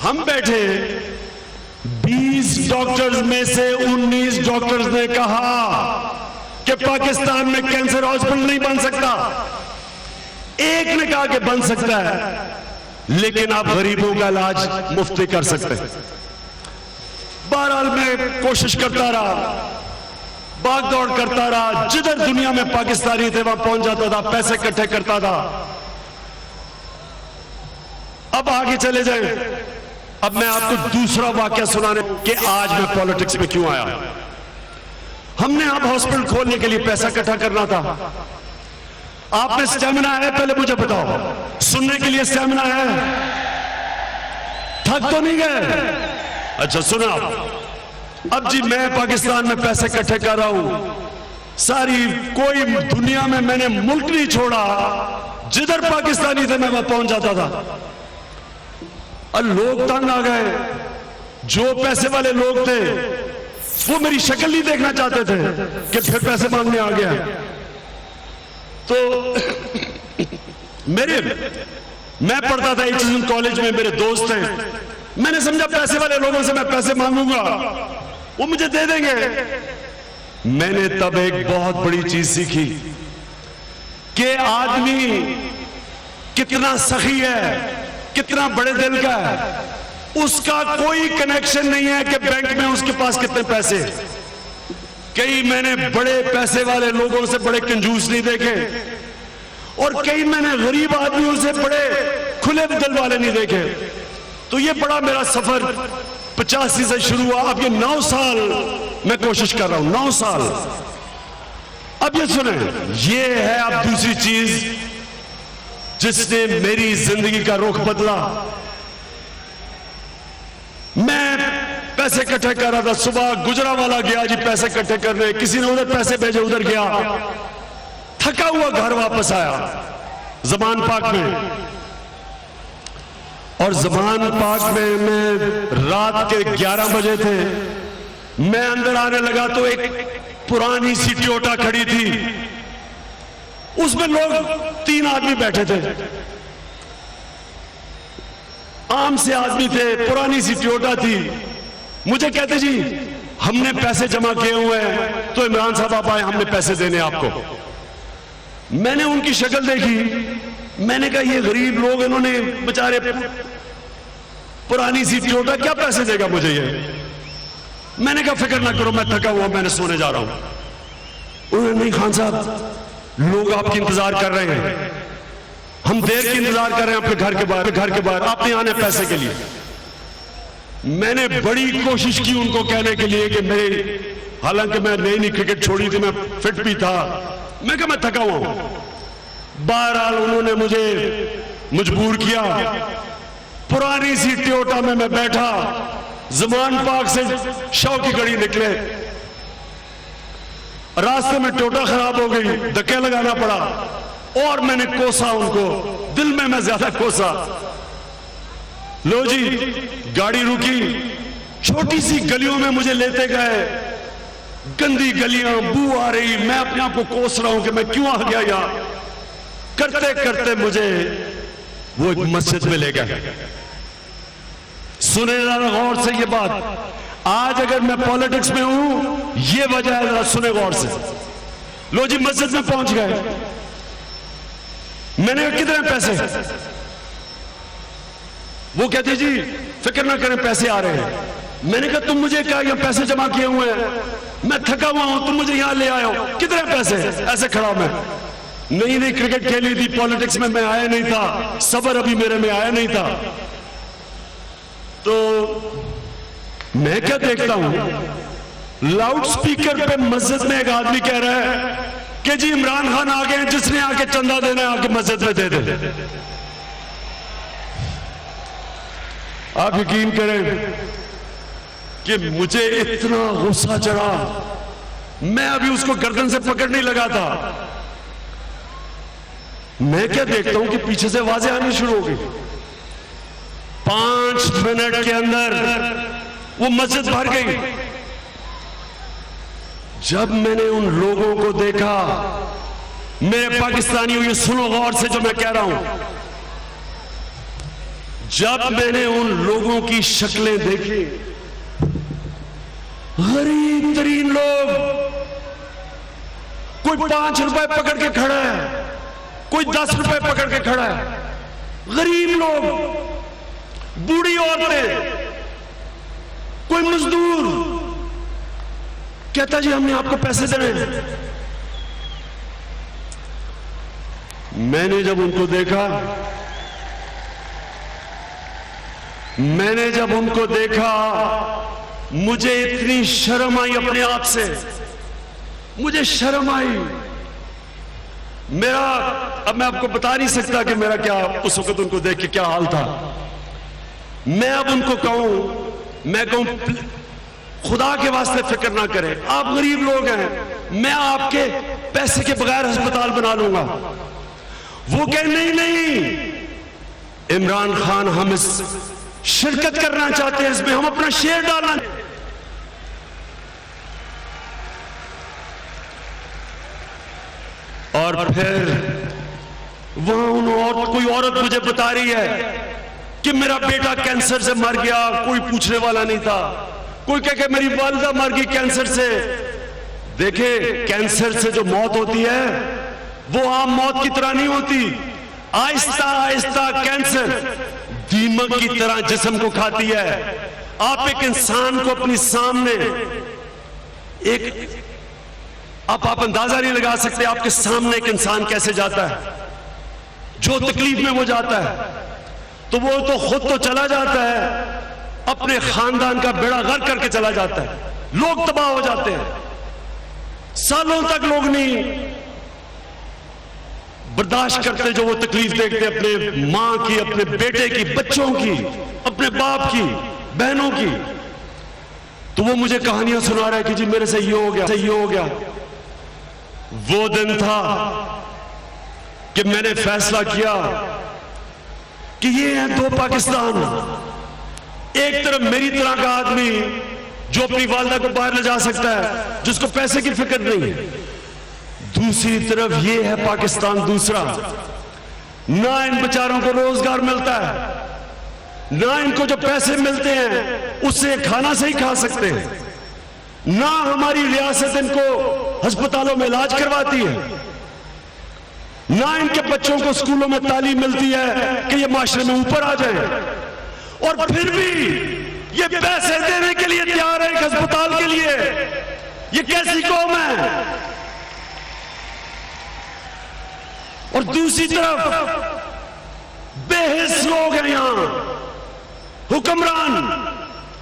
हम बैठे, 20 डॉक्टर्स में से 19 डॉक्टर्स ने कहा कि पाकिस्तान में कैंसर हॉस्पिटल नहीं बन सकता। एक ने कहा कि बन सकता है, लेकिन आप गरीबों का इलाज मुफ्त कर सकते हैं। बहरहाल मैं कोशिश करता रहा, भाग दौड़ करता रहा। जिधर दुनिया में पाकिस्तानी थे वहां पहुंच जाता था, पैसे इकट्ठे करता था। अब आगे चले जाए। अब मैं आपको दूसरा वाकया सुनाने कि आज मैं पॉलिटिक्स में क्यों आया। हमने अब हॉस्पिटल खोलने के लिए पैसा इकट्ठा करना था। आपने स्टेमिना है, पहले मुझे बताओ, सुनने के लिए स्टेमिना है? थक तो नहीं गए? अच्छा सुनो, अब जी मैं पाकिस्तान में पैसे इकट्ठे कर रहा हूं, सारी कोई दुनिया में मैंने मुल्क नहीं छोड़ा, जिधर पाकिस्तानी थे मैं वहां पहुंच जाता था। और लोग तंग आ गए, जो पैसे वाले लोग थे वो मेरी शक्ल नहीं देखना चाहते थे कि फिर पैसे मांगने आ गया। तो मैं पढ़ता था एचएसएन कॉलेज में, मेरे दोस्त थे, मैंने समझा पैसे वाले लोगों से मैं पैसे मांगूंगा वो मुझे दे देंगे। मैंने तब एक बहुत बड़ी चीज सीखी कि आदमी कितना सखी है, कितना बड़े दिल का है। उसका कोई कनेक्शन नहीं है कि बैंक में उसके पास कितने पैसे। कई मैंने बड़े पैसे वाले लोगों से बड़े कंजूस नहीं देखे, और कई मैंने गरीब आदमियों से बड़े खुले दिल वाले नहीं देखे। तो ये बड़ा मेरा सफर 85 से शुरू हुआ। अब ये 9 साल मैं कोशिश कर रहा हूं, 9 साल। अब ये सुने, ये है अब दूसरी चीज जिसने मेरी जिंदगी का रुख बदला। मैं पैसे इकट्ठे कर रहा था, सुबह गुजरावाला गया जी पैसे इकट्ठे करने, किसी ने उधर पैसे भेजे, उधर गया, थका हुआ घर वापस आया ज़मान पाक में। और ज़मान पाक में मैं रात के 11 बजे थे, मैं अंदर आने लगा तो एक पुरानी सी टोयोटा खड़ी थी, उसमें लोग 3 आदमी बैठे थे, आम से आदमी थे, पुरानी सी टोयोटा थी। मुझे कहते जी हमने पैसे जमा किए हुए हैं, तो इमरान साहब आप आए, हमने पैसे देने आपको। मैंने उनकी शक्ल देखी, मैंने कहा ये गरीब लोग, इन्होंने बेचारे पुरानी सी टोयोटा, क्या पैसे देगा मुझे ये। मैंने कहा फिक्र ना करो, मैं थका हुआ, मैंने सोने जा रहा हूं। उन्होंने नहीं खान साहब, लोग आपकी इंतजार कर रहे हैं, हम देर की इंतजार कर रहे हैं आपके घर के बाहर, आपने आने पैसे के लिए। मैंने बड़ी कोशिश की उनको कहने के लिए कि मेरे, हालांकि मैं नई क्रिकेट छोड़ी थी, मैं फिट भी था, मैं कहा मैं थका हुआ हूं। बहरहाल उन्होंने मुझे मजबूर किया। पुरानी सी टोयोटा में मैं बैठा, ज़मान पाक से शव की गड़ी निकले, रास्ते में टोयोटा खराब हो गई, धक्के लगाना पड़ा, और मैंने कोसा उनको, दिल में मैं ज्यादा कोसा। लो जी गाड़ी रुकी, छोटी सी गलियों में मुझे लेते गए, गंदी गलियां, बू आ रही, मैं अपने आप को कोस रहा हूं कि मैं क्यों आ गया यहां। करते करते मुझे वो एक मस्जिद में ले गए। सुने जरा गौर से ये बात, आज अगर मैं पॉलिटिक्स में हूं ये वजह है, जरा सुने गौर से। लो जी मस्जिद में पहुंच गए, मैंने कहा कितने पैसे। वो कहते जी फिक्र ना करें पैसे आ रहे हैं। मैंने कहा तुम मुझे क्या यहाँ पैसे जमा किए हुए हैं, मैं थका हुआ हूं, तुम मुझे यहां ले आए हो, कितने पैसे। ऐसे खड़ा मैं, नई क्रिकेट खेली थी, पॉलिटिक्स में मैं आया नहीं था, सबर अभी मेरे में आया नहीं था। तो मैं क्या देखता हूं, लाउड स्पीकर पे मस्जिद में एक आदमी कह रहा है कि जी इमरान खान आ गए, जिसने आके चंदा देना है आके मस्जिद में दे दे। आप यकीन करें कि मुझे इतना गुस्सा चढ़ा, मैं अभी उसको गर्दन से पकड़ने लगा था। मैं क्या देखता हूं कि पीछे से आवाजें आनी शुरू हो गई। 5 मिनट के अंदर वो मस्जिद भर गई। जब मैंने उन लोगों को देखा, मेरे पाकिस्तानियों ये सुनो गौर से जो मैं कह रहा हूं, जब मैंने उन लोगों की शक्लें देखी, गरीब तरीन लोग, कोई 5 रुपए पकड़ के खड़ा है, कोई 10 रुपए पकड़ के खड़ा है, गरीब लोग, बूढ़ी औरतें, कोई मजदूर, कहता जी हमने आपको पैसे देने। मैंने जब उनको देखा, मुझे इतनी शर्म आई अपने आप से, मुझे शर्म आई। मेरा, अब मैं आपको बता नहीं सकता कि मेरा क्या उस वक्त उनको देख के क्या हाल था। मैं अब उनको कहूं, मैं कहूं खुदा के वास्ते फिक्र ना करें, आप गरीब लोग हैं, मैं आपके पैसे के बगैर अस्पताल बना लूंगा। वो कहे नहीं नहीं, इमरान खान हम इस शिरकत करना चाहते हैं, इसमें हम अपना शेयर डालना। और फिर वहां कोई औरत मुझे बता रही है कि मेरा बेटा कैंसर से मर गया, कोई पूछने वाला नहीं था। कोई कह के मेरी वालिदा मर गई कैंसर से। देखे, कैंसर से जो मौत होती है वो आम मौत की तरह नहीं होती। आहिस्ता आहिस्ता कैंसर दीमक की तरह जिस्म को खाती है। आप एक इंसान को अपनी सामने आप अंदाजा नहीं लगा सकते आपके सामने एक इंसान कैसे जाता है, जो तकलीफ में वो जाता है, तो वो तो खुद तो चला जाता है, अपने खानदान का बेड़ा गर्क करके चला जाता है। लोग तबाह हो जाते हैं, सालों तक लोग नहीं बर्दाश्त करते जो वो तकलीफ देखते, अपने मां की, अपने बेटे की, बच्चों की, अपने बाप की, बहनों की। तो वो मुझे कहानियां सुना रहा है कि जी मेरे से ये हो गया, ये हो गया। वो दिन था कि मैंने फैसला किया कि ये है दो पाकिस्तान। एक तरफ मेरी तरह का आदमी जो अपनी वालिदा को बाहर ले जा सकता है, जिसको पैसे की फिक्र नहीं है, दूसरी तरफ ये है पाकिस्तान दूसरा। ना इन बेचारों को रोजगार मिलता है, ना इनको जो पैसे मिलते हैं उससे खाना सही खा सकते हैं, ना हमारी रियासत इनको अस्पतालों में इलाज करवाती है, ना इनके बच्चों को स्कूलों में तालीम मिलती है कि ये माशरे में ऊपर आ जाए। और फिर भी ये पैसे देने के लिए तैयार है एक अस्पताल के लिए। ये कैसी कौम है? और दूसरी तरफ बेहिस लोग हैं यहां। हुक्मरान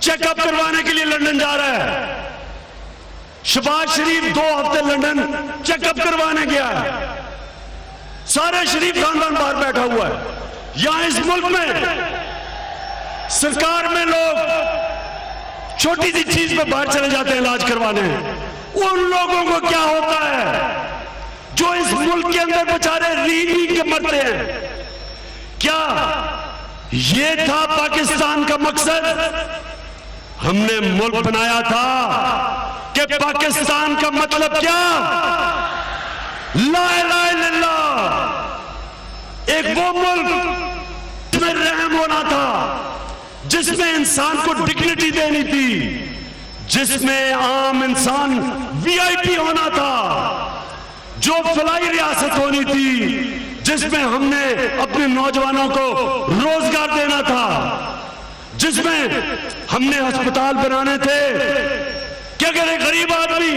चेकअप करवाने के लिए लंदन जा रहा है। शहबाज शरीफ 2 हफ्ते लंदन चेकअप करवाने गया है। सारे शरीफ खानदान बाहर बैठा हुआ है। यहां इस मुल्क में सरकार में लोग छोटी सी चीज पे बाहर चले जाते हैं इलाज करवाने। उन लोगों को क्या होता है जो इस मुल्क के अंदर बेचारे री के मरते हैं? क्या ये था पाकिस्तान का मकसद? हमने मुल्क बनाया था कि पाकिस्तान का मतलब क्या? ला इलाहा इल्लल्लाह। एक वो मुल्क जिसमें रहम होना था, जिसमें इंसान को डिग्निटी देनी थी, जिसमें आम इंसान वीआईपी होना था, जो फलाई रियासत होनी थी, जिसमें हमने अपने नौजवानों को रोजगार देना था, जिसमें हमने अस्पताल बनाने थे कि अगर एक गरीब आदमी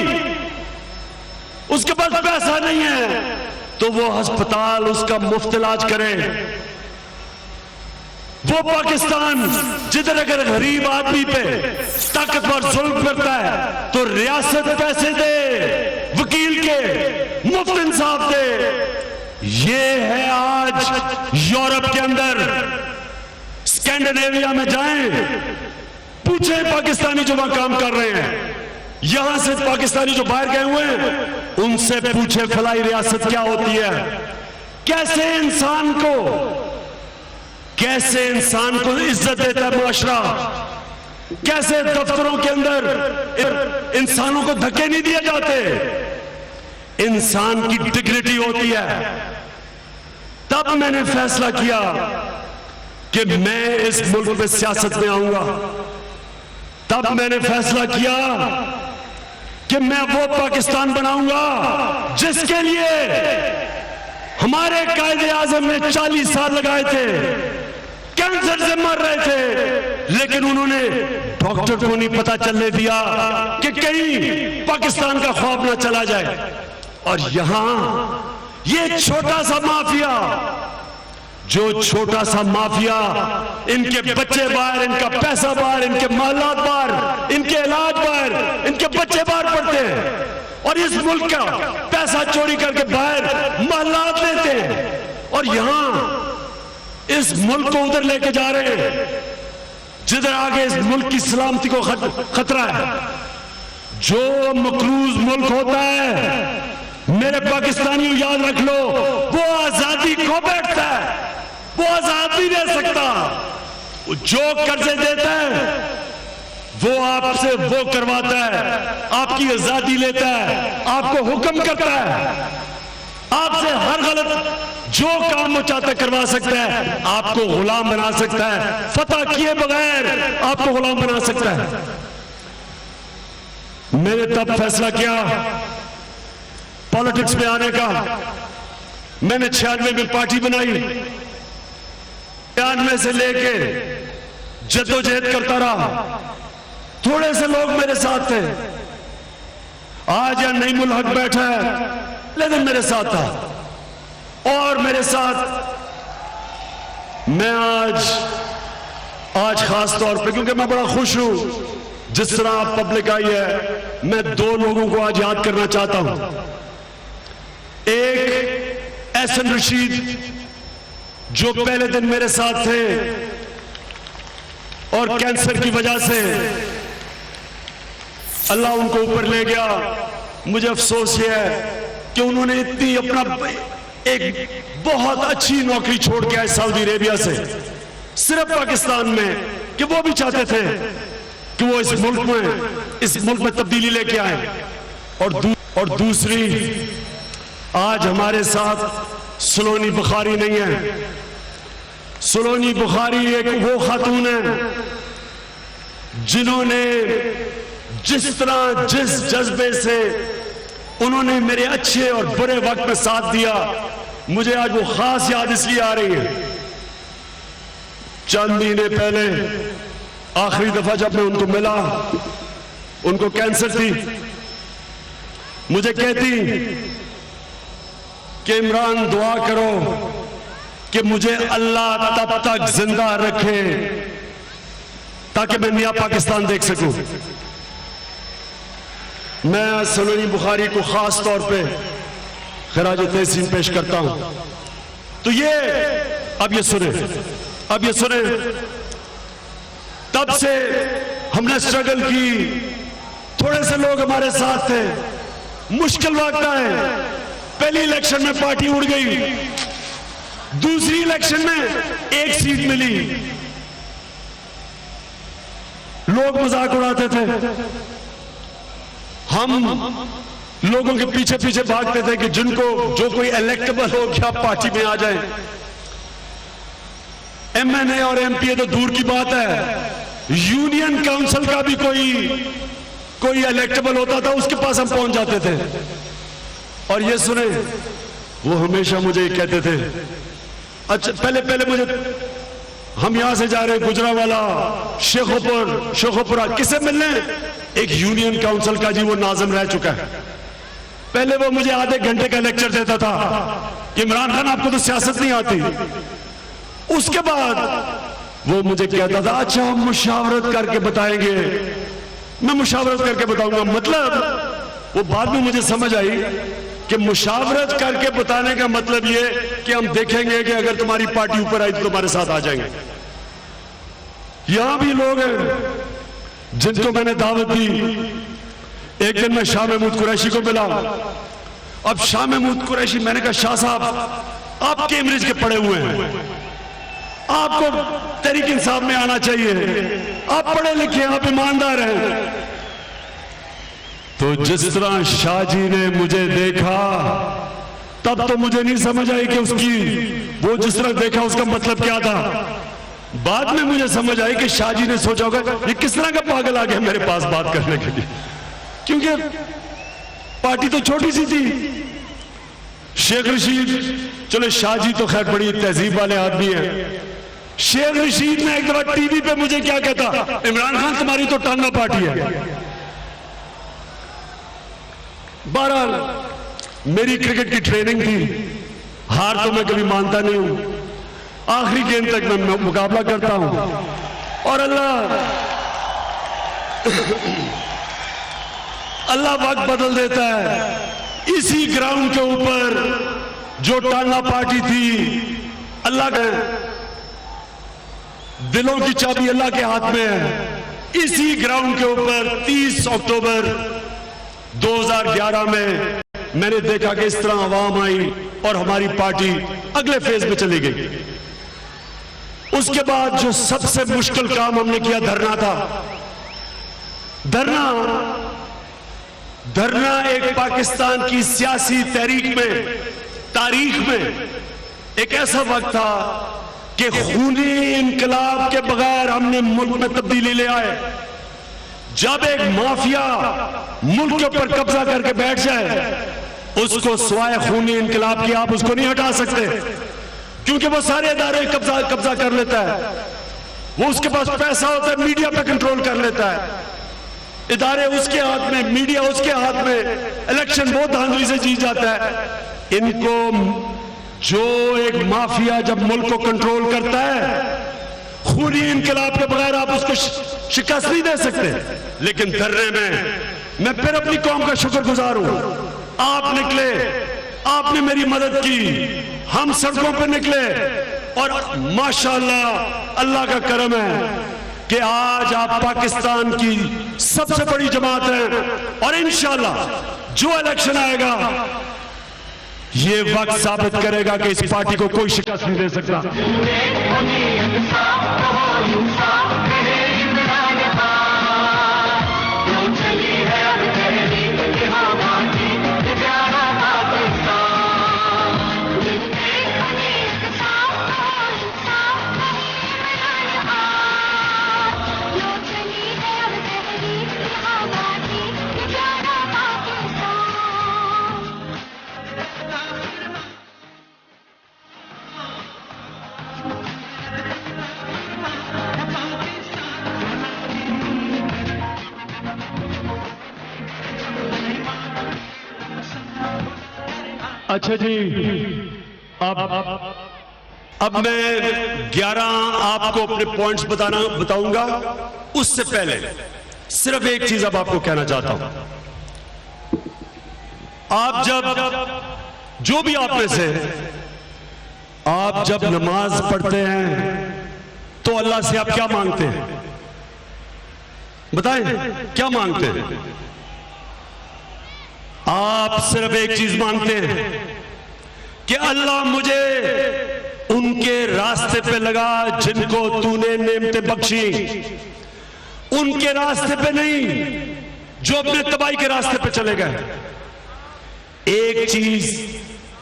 उसके पास पैसा नहीं है तो वो अस्पताल उसका मुफ्त इलाज करे। वो पाकिस्तान जिधर अगर गरीब आदमी पे ताकतवर जुल्म करता है तो रियासत पैसे दे, वकील के मुफ्त इंसाफ दे। ये है आज यूरोप के अंदर। स्कैंडिनेविया में जाएं, पूछें पाकिस्तानी जो वहां काम कर रहे हैं, यहां से पाकिस्तानी जो बाहर गए हुए हैं, उनसे पूछे फलाई रियासत क्या होती है। कैसे इंसान को इज्जत देता है मुआशरा, कैसे दफ्तरों के अंदर इंसानों को धक्के नहीं दिए जाते, इंसान की डिग्निटी होती है। तब मैंने फैसला किया कि मैं इस मुल्क में सियासत में आऊंगा। तब मैंने फैसला किया कि मैं वो पाकिस्तान बनाऊंगा जिसके लिए हमारे कायदे आजम ने 40 साल लगाए थे, कैंसर से मर रहे थे, लेकिन उन्होंने डॉक्टर को नहीं पता चलने दिया कि कहीं पाकिस्तान का खौफ ना चला जाए। और यहां ये छोटा सा माफिया, जो छोटा सा माफिया, इनके बच्चे बाहर, इनका पैसा बाहर, इनके मालात बाहर, इनके इलाज बाहर, इनके बच्चे बाहर पड़ते हैं, और इस मुल्क का पैसा चोरी करके बाहर मालात लेते हैं, और यहां इस मुल्क को उधर लेके जा रहे हैं। जिधर आगे इस मुल्क की सलामती को खतरा है। जो मकरूज मुल्क होता है, मेरे पाकिस्तानियों याद रख लो, वो आजादी खो बैठता है, वो आजाद नहीं रह सकता। जो कर्जे देता है वो आपसे वो करवाता है, आपकी आजादी लेता है, आपको हुक्म करता है, आपसे हर गलत जो काम वो चाहता करवा सकता है, आपको गुलाम बना सकता है, फतह किए बगैर आपको गुलाम बना सकता है। मैंने तब फैसला किया पॉलिटिक्स में आने का। मैंने 96 में पार्टी बनाई, 96 से लेके जद्दोजहद करता रहा। थोड़े से लोग मेरे साथ थे, आज या नईमुल हक बैठा है, लेकिन मेरे साथ था। और मेरे साथ मैं आज खास तौर पे, क्योंकि मैं बड़ा खुश हूं जिस तरह आप पब्लिक आई है, मैं 2 लोगों को आज याद करना चाहता हूं। एक एहसन रशीद, जो पहले दिन मेरे साथ थे और कैंसर की वजह से अल्लाह उनको ऊपर ले गया। मुझे अफसोस यह है कि उन्होंने इतनी अपना एक बहुत अच्छी नौकरी छोड़ के आए सऊदी अरेबिया से, सिर्फ पाकिस्तान में, कि वो भी चाहते थे कि वो इस मुल्क में तब्दीली लेके आए। और दूसरी, आज हमारे साथ सलोनी बुखारी नहीं है। सलोनी बुखारी एक वो खातून है जिन्होंने जिस तरह, जिस जज्बे से उन्होंने मेरे अच्छे और बुरे वक्त में साथ दिया, मुझे आज वो खास याद इसलिए आ रही है। चंद महीने पहले आखिरी दफा जब मैं उनको मिला, उनको कैंसर थी, मुझे कहती कि इमरान दुआ करो कि मुझे अल्लाह तब तक जिंदा रखे ताकि मैं मियां पाकिस्तान देख सकूं। मैं सलोनी बुखारी को खास तौर पे खराज तहसीन पेश करता हूं। तो अब ये सुने, तब से हमने स्ट्रगल की, थोड़े से लोग हमारे साथ थे, मुश्किल वक्त आए। पहली इलेक्शन में पार्टी उड़ गई, दूसरी इलेक्शन में 1 सीट मिली, लोग मजाक उड़ाते थे, हम लोगों के पीछे पीछे भागते थे कि जो कोई इलेक्टेबल हो क्या पार्टी में आ जाए। MNA और MPA तो दूर की बात है, यूनियन काउंसिल का भी कोई इलेक्टेबल होता था, उसके पास हम पहुंच जाते थे। और ये सुने, वो हमेशा मुझे कहते थे, अच्छा पहले मुझे, हम यहां से जा रहे हैं गुजरावाला, शेखोपुरा, किसे मिलने? एक यूनियन काउंसिल का जी वो नाज़िम रह चुका है। पहले वो मुझे आधे घंटे का लेक्चर देता था कि इमरान खान आपको तो सियासत नहीं आती। उसके बाद वो मुझे कहता था, अच्छा हम मुशावरत करके बताएंगे। मैं मुशावरत करके बताऊंगा, मतलब वो बाद में मुझे समझ आई कि मुशावरत करके बताने का मतलब ये कि हम देखेंगे कि अगर तुम्हारी पार्टी ऊपर आई तो तुम्हारे साथ आ जाएंगे। यहां भी लोग हैं जिनको मैंने दावत दी। एक दिन मैं शाह महमूद कुरैशी को मिला। अब शाह महमूद कुरैशी, मैंने कहा शाह साहब आप कैम्ब्रिज के पढ़े हुए हैं, आपको तहरीक इंसाफ में आना चाहिए, आप पढ़े लिखे हैं, आप ईमानदार हैं। तो जिस तरह शाह जी ने मुझे देखा, तब तो मुझे नहीं समझ आई कि वो जिस तरह देखा उसका मतलब क्या था। बाद में मुझे समझ आई कि शाह जी ने सोचा होगा ये किस तरह का पागल आ गया मेरे पास बात करने के लिए, क्योंकि पार्टी तो छोटी सी थी। शेख रशीद, चलो शाह जी तो खैर बड़ी तहजीब वाले आदमी हैं। शेख रशीद ने एक दफा टीवी पे मुझे क्या कहता, इमरान खान तुम्हारी तो टांगा पार्टी है। बहरहाल मेरी क्रिकेट की ट्रेनिंग थी, हार तो मैं कभी मानता नहीं हूं, आखिरी गेंद तक मैं मुकाबला करता हूं। और अल्लाह वक्त बदल देता है। इसी ग्राउंड के ऊपर जो टांगा पार्टी थी, अल्लाह का दिलों की चाबी अल्लाह के हाथ में है। इसी ग्राउंड के ऊपर 30 अक्टूबर 2011 में मैंने देखा कि इस तरह आवाम आई और हमारी पार्टी अगले फेज में चली गई। उसके बाद जो सबसे मुश्किल काम हमने किया धरना था। धरना एक पाकिस्तान की सियासी तारीख में एक ऐसा वक्त था कि खूनी इनकलाब के बगैर हमने मुल्क में तब्दीली ले आए। जब एक माफिया मुल्क के ऊपर कब्जा करके बैठ जाए, उसको सिवाय खूनी इनकलाब की आप उसको नहीं हटा सकते, क्योंकि वो सारे इदारे कब्जा कर लेता है। वो उसके पास पैसा होता है, मीडिया पे कंट्रोल कर लेता है, इदारे उसके हाथ में, मीडिया उसके हाथ में, इलेक्शन बहुत धांधली से जीत जाता है। इनको जो एक माफिया जब मुल्क को कंट्रोल करता है, खूनी इनकलाब के बगैर आप उसको शिकस्त नहीं दे सकते। लेकिन धरने में मैं फिर अपनी कौम का शुक्रगुजार हूं। आप निकले, आपने मेरी मदद की, हम सड़कों पर निकले और माशाअल्लाह अल्लाह का करम है कि आज आप पाकिस्तान की सबसे बड़ी जमात हैं और इंशाअल्लाह जो इलेक्शन आएगा ये वक्त साबित करेगा कि इस पार्टी को कोई शिकस्त नहीं दे सकता। अच्छा जी, अब मैं 11 आपको अपने पॉइंट्स बताऊंगा। उससे पहले सिर्फ एक चीज अब आपको कहना चाहता हूं। आप जो भी आप में से आप जब नमाज पढ़ते हैं तो अल्लाह से आप क्या मांगते हैं? बताएं, क्या मांगते हैं? आप सिर्फ एक चीज मांगते हैं कि अल्लाह मुझे उनके रास्ते पे लगा जिनको तूने नेमतें बख्शी, उनके रास्ते पे नहीं जो अपने तबाही के रास्ते पे चले गए। एक चीज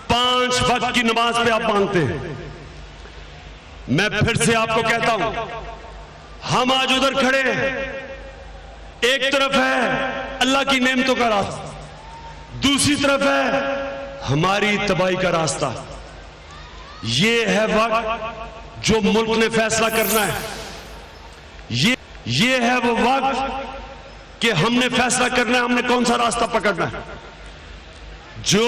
5 वक्त की नमाज पे आप मांगते हैं। मैं फिर से आपको कहता हूं, हम आज उधर खड़े हैं, एक तरफ है अल्लाह की नेमतों का रास्ता, दूसरी तरफ है हमारी तबाही का रास्ता। ये है वक्त जो मुल्क ने फैसला करना है। ये है वो वक्त कि हमने फैसला करना है हमने कौन सा रास्ता पकड़ना है। जो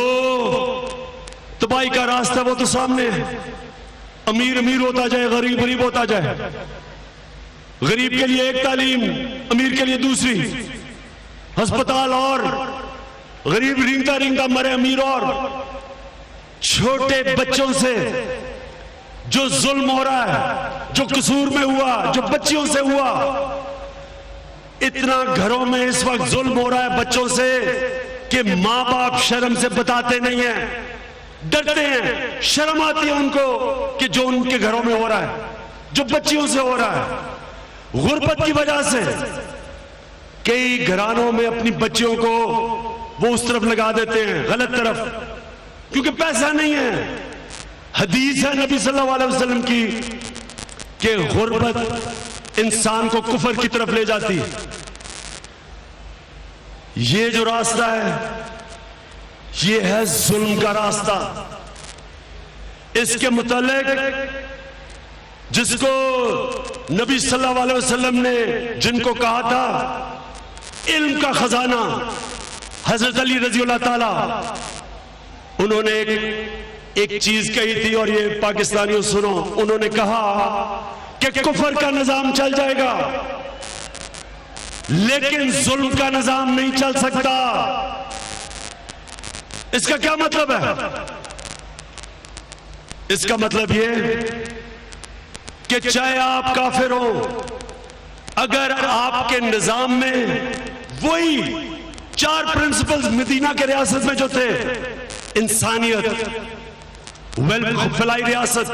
तबाही का रास्ता वो तो सामने है। अमीर अमीर होता जाए, गरीब गरीब होता जाए। गरीब के लिए एक तालीम, अमीर के लिए दूसरी, अस्पताल और गरीब रिंगता रिंगता मरे, अमीर और। छोटे बच्चों से जो जुल्म हो रहा है, जो कसूर में हुआ, जो बच्चियों से हुआ, इतना घरों में इस वक्त जुल्म हो रहा है बच्चों से कि मां बाप शर्म से बताते नहीं हैं, डरते हैं, शर्म आती है उनको कि जो उनके घरों में हो रहा है, जो बच्चियों से हो रहा है। गुर्बत की वजह से कई घरानों में अपनी बच्चियों को वो उस तरफ लगा देते हैं, गलत तरफ, क्योंकि पैसा नहीं है। हदीस है नबी सल्लल्लाहु अलैहि वसल्लम की कि गुर्बत इंसान को कुफर की तरफ ले जाती है। ये जो रास्ता है ये है जुल्म का रास्ता। इसके मुतालिक जिसको नबी सल्लल्लाहु अलैहि वसल्लम ने जिनको कहा था इल्म का खजाना, हजरत अली रजी अल्लाह ताला, उन्होंने एक चीज कही थी और ये पाकिस्तानियों सुनो, उन्होंने कहा कि कुफर का निजाम चल जाएगा लेकिन जुल्म का निजाम नहीं चल सकता। इसका क्या मतलब है? इसका मतलब ये कि चाहे आप काफिर हो, अगर आपके निजाम में वही 4 प्रिंसिपल्स मदीना के रियासत में जो थे, इंसानियत, फलाई रियासत,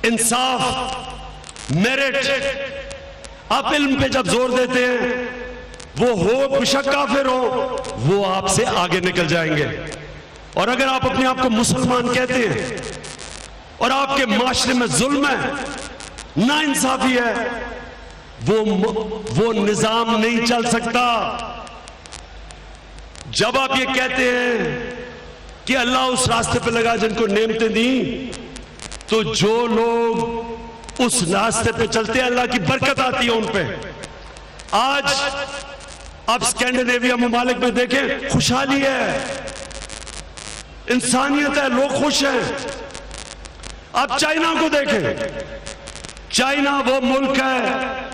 इंसाफ, मेरिट, आप इल्म पे जब जोर देते हैं, वो हो बेशक काफिर हो, वो आपसे आगे निकल जाएंगे। और अगर आप अपने आप को मुसलमान कहते हैं और आपके माशरे में जुल्म है, नाइंसाफी है, वो निजाम नहीं चल सकता। जब आप ये कहते हैं कि अल्लाह उस रास्ते पे लगा जिनको नेमतें दी, तो जो लोग उस रास्ते पे चलते हैं अल्लाह की बरकत आती है उन पे। आज आप स्कैंडिनेविया ममालिक में देखें, खुशहाली है, इंसानियत है, लोग खुश हैं। आप चाइना को देखें, चाइना वो मुल्क है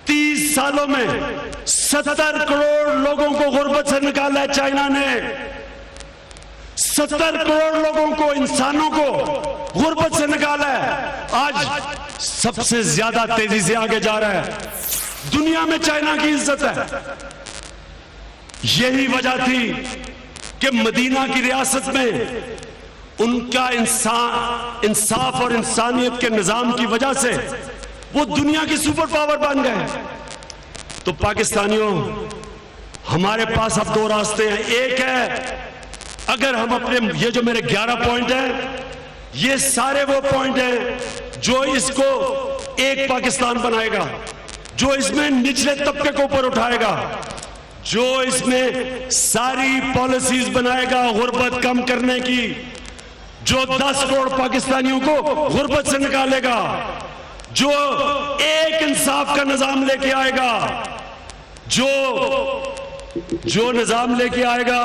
30 सालों में 70 करोड़ लोगों को गुर्बत से निकाला है। चाइना ने 70 करोड़ लोगों को, इंसानों को गुर्बत से निकाला है। आज सबसे ज्यादा तेजी से आगे जा रहा है। दुनिया में चाइना की इज्जत है। यही वजह थी कि मदीना की रियासत में उनका इंसाफ और इंसानियत के निजाम की वजह से वो दुनिया की सुपर पावर बन गए। तो पाकिस्तानियों, हमारे पास अब 2 रास्ते हैं। एक है, अगर हम अपने, ये जो मेरे 11 पॉइंट हैं, ये सारे वो पॉइंट हैं जो इसको एक पाकिस्तान बनाएगा, जो इसमें निचले तबके को ऊपर उठाएगा, जो इसमें सारी पॉलिसीज बनाएगा गुर्बत कम करने की, जो 10 करोड़ पाकिस्तानियों को गुर्बत से निकालेगा, जो एक इंसाफ का निजाम लेके आएगा, जो निजाम लेके आएगा